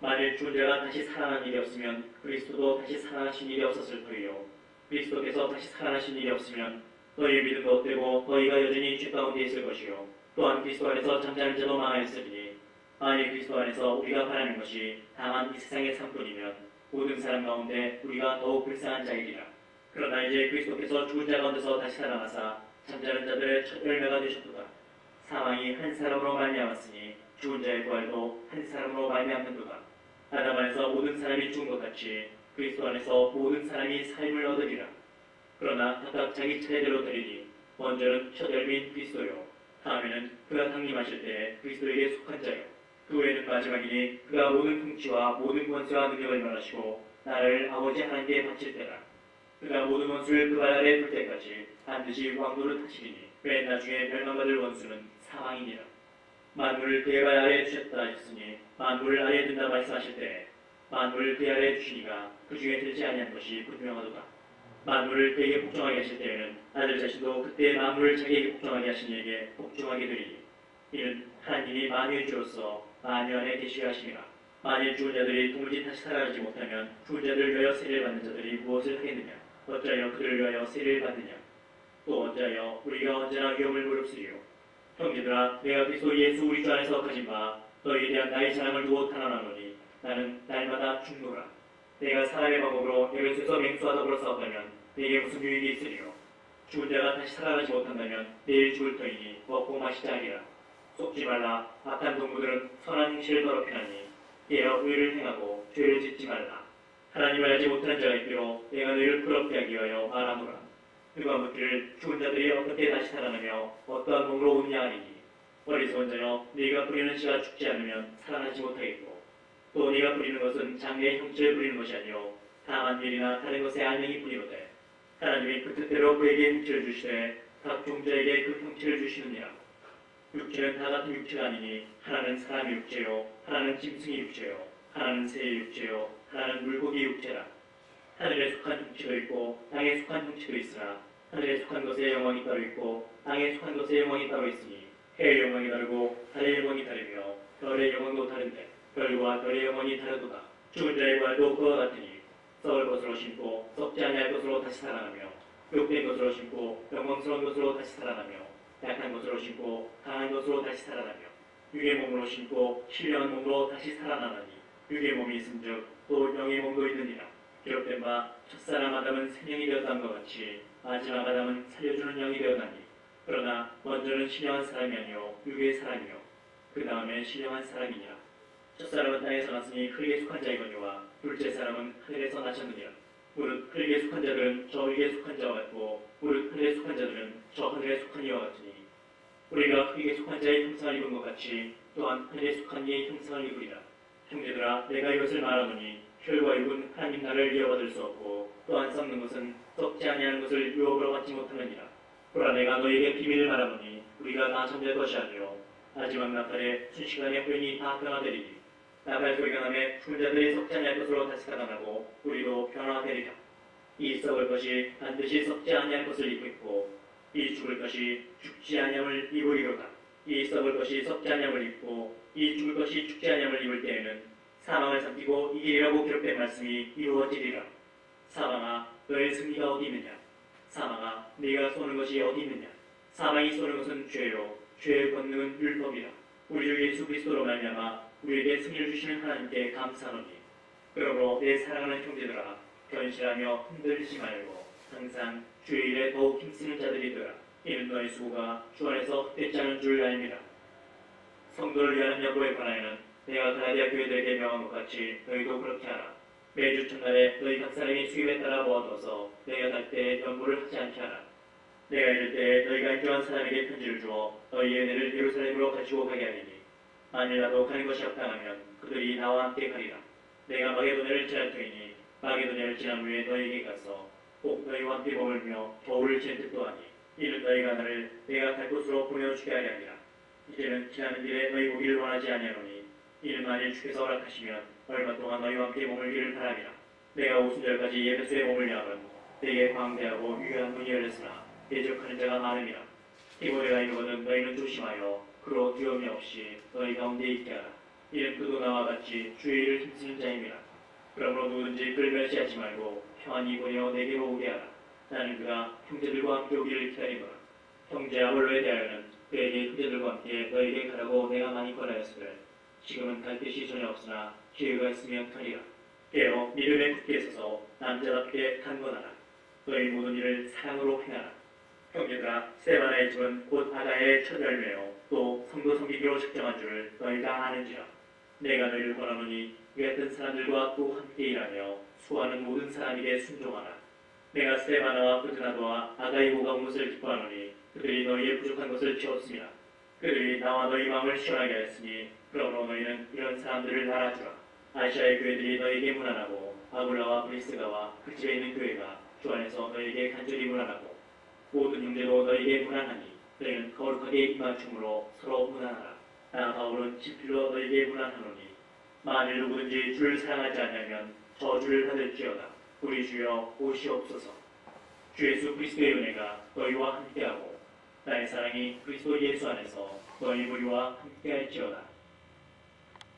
만일 죽은 자가 다시 살아난 일이 없으면 그리스도도 다시 살아나신 일이 없었을 터이요 그리스도께서 다시 살아나신 일이 없으면 너희의 믿음도 헛되고 너희가 여전히 죄 가운데 있을 것이요 또한 그리스도 안에서 잠자는 자도 망하였으리니 만일 그리스도 안에서 우리가 바라는 것이 다만 이 세상의 삶뿐이면 모든 사람 가운데 우리가 더욱 불쌍한 자이리라. 그러나 이제 그리스도께서 죽은 자 가운데서 다시 살아나사 잠자는 자들의 첫 열매가 되셨도다. 사망이 한 사람으로 말미암았으니 죽은 자의 부활도 한 사람으로 말미암는도다. 아담 안에서 모든 사람이 죽은 것 같이 그리스도 안에서 모든 사람이 삶을 얻으리라. 그러나 각각 자기 차례대로 되리니 먼저는 첫 열매인 그리스도요 다음에는 그가 강림하실 때에 그리스도에게 속한 자요 그 후에는 마지막이니 그가 모든 통치와 모든 권세와 능력을 말하시고 나를 아버지 하나님께 바칠 때라. 그가 모든 원수를 그 발 아래 둘 때까지 반드시 왕도를 타시리니 맨 나중에 멸망받을 원수는 사망이니라. 만물을 그의 발 아래에 두셨다 하셨으니 만물을 아래에 둔다 말씀하실 때 만물을 그의 아래에 두시니가 그 중에 들지 아니한 것이 분명하도다. 만물을 그에게 복종하게 하실 때에는 아들 자신도 그때 만물을 자기에게 복종하게 하신 이에게 복종하게 되리니 이는 하나님이 만유의 주로서 만유 안에 계시게 하심이라. 만일 죽은 자들이 도무지 다시 살아나지 못하면 죽은 자들을 위하여 세례를 받는 자들이 무엇을 하겠느냐? 어찌하여 그들을 위하여 세례를 받느냐? 또 어찌하여 우리가 언제나 위험을 무릅쓰리요? 형제들아, 내가 그리스도 예수 우리 주 안에서 가진 바 너희에 대한 나의 자랑을 두고 탄원하노니 나는 날마다 죽노라. 내가 사람의 방법으로 에베소에서 맹수와 더불어 싸웠다면 내게 무슨 유익이 있으리요? 죽은 자가 다시 살아나지 못한다면 내일 죽을 터이니 먹고 마시자 하리라. 속지 말라. 악한 동무들은 선한 행실을 더럽히나니 깨어 의를 행하고 죄를 짓지 말라. 하나님을 알지 못하는 자가 있기로 내가 너희를 부럽게 하기 위하여 말하노라. 누가 묻기를 죽은 자들이 어떻게 다시 살아나며 어떠한 몸으로 오느냐 하리니 어리석은 자여, 네가 뿌리는 씨가 죽지 않으면 살아나지 못하겠고 또 네가 뿌리는 것은 장래의 형체를 뿌리는 것이 아니요 다만 일이나 다른 것의 안녕이 뿌리로되 하나님이 그 뜻대로 그에게 형체를 주시되 각 종자에게 그 형체를 주시느니라. 육체는 다 같은 육체가 아니니 하나는 사람의 육체요 하나는 짐승의 육체요 하나는 새의 육체요 하나는 물고기 육체라. 하늘에 속한 형체도 있고 땅에 속한 형체도 있으나 하늘에 속한 것의 영광이 따로 있고 땅에 속한 것의 영광이 따로 있으니 해의 영광이 다르고 달의 영광이 다르며 별의 영광도 다른데 별과 별의 영광이 다르도다. 죽은 자의 부활도 그와 같으니 썩을 것으로 심고 썩지 아니할 것으로 다시 살아나며 욕된 것으로 심고 영광스러운 것으로 다시 살아나며 약한 것으로 심고 강한 것으로 다시 살아나며 육의 몸으로 심고 신령한 몸으로 다시 살아나나니 육의 몸이 있은즉 또 영의 몸도 있느니라. 기록된 바 첫사람 아담은 생명이 되었다는 것 같이 마지막 아담은 살려주는 영이 되었나니 그러나 먼저는 신령한 사람이 아니요 육의 사람이요 그 다음에 신령한 사람이니라. 첫사람은 땅에서 났으니 흙에 속한 자이거니와 둘째 사람은 하늘에서 나셨느니라. 무릇 흙에 속한 자들은 저 흙에 속한 자와 같고 무릇 하늘에 속한 자들은 저 하늘에 속한 이와 같으니 우리가 흙에 속한 자의 형상을 입은 것 같이 또한 하늘에 속한 이의 형상을 입으리라. 형제들아, 내가 이것을 말하노니 혈과 육은 하나님 나라를 이어받을 수 없고 또한 썩는 것은 썩지 아니하는 것을 유업으로 받지 못하느니라. 보라, 내가 너희에게 비밀을 말하노니 우리가 다 잠잘 것이 아니요 마지막 나팔에 순식간에 호연히 다 변화되리니 나팔 소리가 나매 죽은 자들이 썩지 아니할 것으로 다시 살아나고 우리도 변화되리라. 이 썩을 것이 반드시 썩지 아니할 것을 입고 이 죽을 것이 죽지 아니함을 입으리로다. 이 썩을 것이 썩지 아니함을 입고 이 죽을 것이 죽지 아니함을 입을 때에는 사망을 삼키고 이기리라고 기록된 말씀이 이루어지리라. 사망아, 너의 승리가 어디 있느냐? 사망아, 네가 쏘는 것이 어디 있느냐? 사망이 쏘는 것은 죄요 죄의 권능은 율법이라. 우리 주 예수 그리스도로 말미암아 우리에게 승리를 주시는 하나님께 감사하노니 그러므로 내 사랑하는 형제들아, 견실하며 흔들리지 말고 항상 주의 일에 더욱 힘쓰는 자들이 되라. 이는 너희 수고가 주 안에서 헛되지 않은 줄 알미라. 성도를 위하는 여부에 관하여는 내가 갈라디아 교회들에게 명한 것 같이 너희도 그렇게 하라. 매주 첫날에 너희 각 사람이 수입에 따라 모아둬서 내가 갈 때에 연보를 하지 않게 하라. 내가 이를 때에 너희가 인정한 사람에게 편지를 주어 너희의 은혜를 예루살렘으로 가지고 가게 하리니 만일 나도 가는 것이 합당하면 그들이 나와 함께 가리라. 내가 마게도냐를 지날 터이니 마게도냐를 지난 후에 너희에게 가서 꼭 너희와 함께 머물며 겨울을 지낼 뜻도 하니 이는 너희가 나를 내가 갈 곳으로 보내주게 하려 함이라. 이제는 지나는 길에 너희 보기를 원하지 아니하노니 이는 만일 주께서 허락하시면 얼마 동안 너희와 함께 머물기를 바람이라. 내가 오순절까지 에베소에 머물려 함은 내게 광대하고 유효한 문이 열렸으나 대적하는 자가 많음이라. 디모데가 이르거든 너희는 조심하여 그로 두려움이 없이 너희 가운데 있게 하라. 이는 그도 나와 같이 주의 일을 힘쓰는 자임이라. 그러므로 누구든지 그를 멸시하지 말고 평안히 보내어 내게로 오게 하라. 나는 그가 형제들과 함께 오기를 기다리노라. 형제 아볼로에 대하여는 그에게 형제들과 함께 너에게 가라고 내가 많이 권하였으되 지금은 갈 뜻이 전혀 없으나 기회가 있으면 가리라. 깨어 믿음에 굳게 서서 남자답게 간건하라. 너희 모든 일을 사랑으로 행하라. 형제들아, 스데반의 집은 곧 아가의 첫 열매요 또 성도 섬기기로 책정한 줄을 너희가 아는지라. 내가 너희를 권하노니 이 같은 사람들과 또 함께 일하며 수고하는 모든 사람에게 순종하라. 내가 스데바나와 브드나도와 아가이고가 온 것을 기뻐하노니 그들이 너희의 부족한 것을 채웠습니다. 그들이 나와 너희 마음을 시원하게 하였으니 그러므로 너희는 이런 사람들을 알아주라. 아시아의 교회들이 너희에게 문안하고 아굴라와 브리스가와 그 집에 있는 교회가 주 안에서 너에게 간절히 문안하고 모든 형제도 너에게 문안하니 너희는 거룩하게 입맞춤으로 서로 문안하라. 나 바울은 친필로 너에게 문안하노니 만일 누구든지 주를 사랑하지 않으면 저주를 받을지어다. 우리 주여 오시옵소서. 주 예수 그리스도의 은혜가 너희와 함께하고 나의 사랑이 그리스도 예수 안에서 너희 무리와 함께할지어다.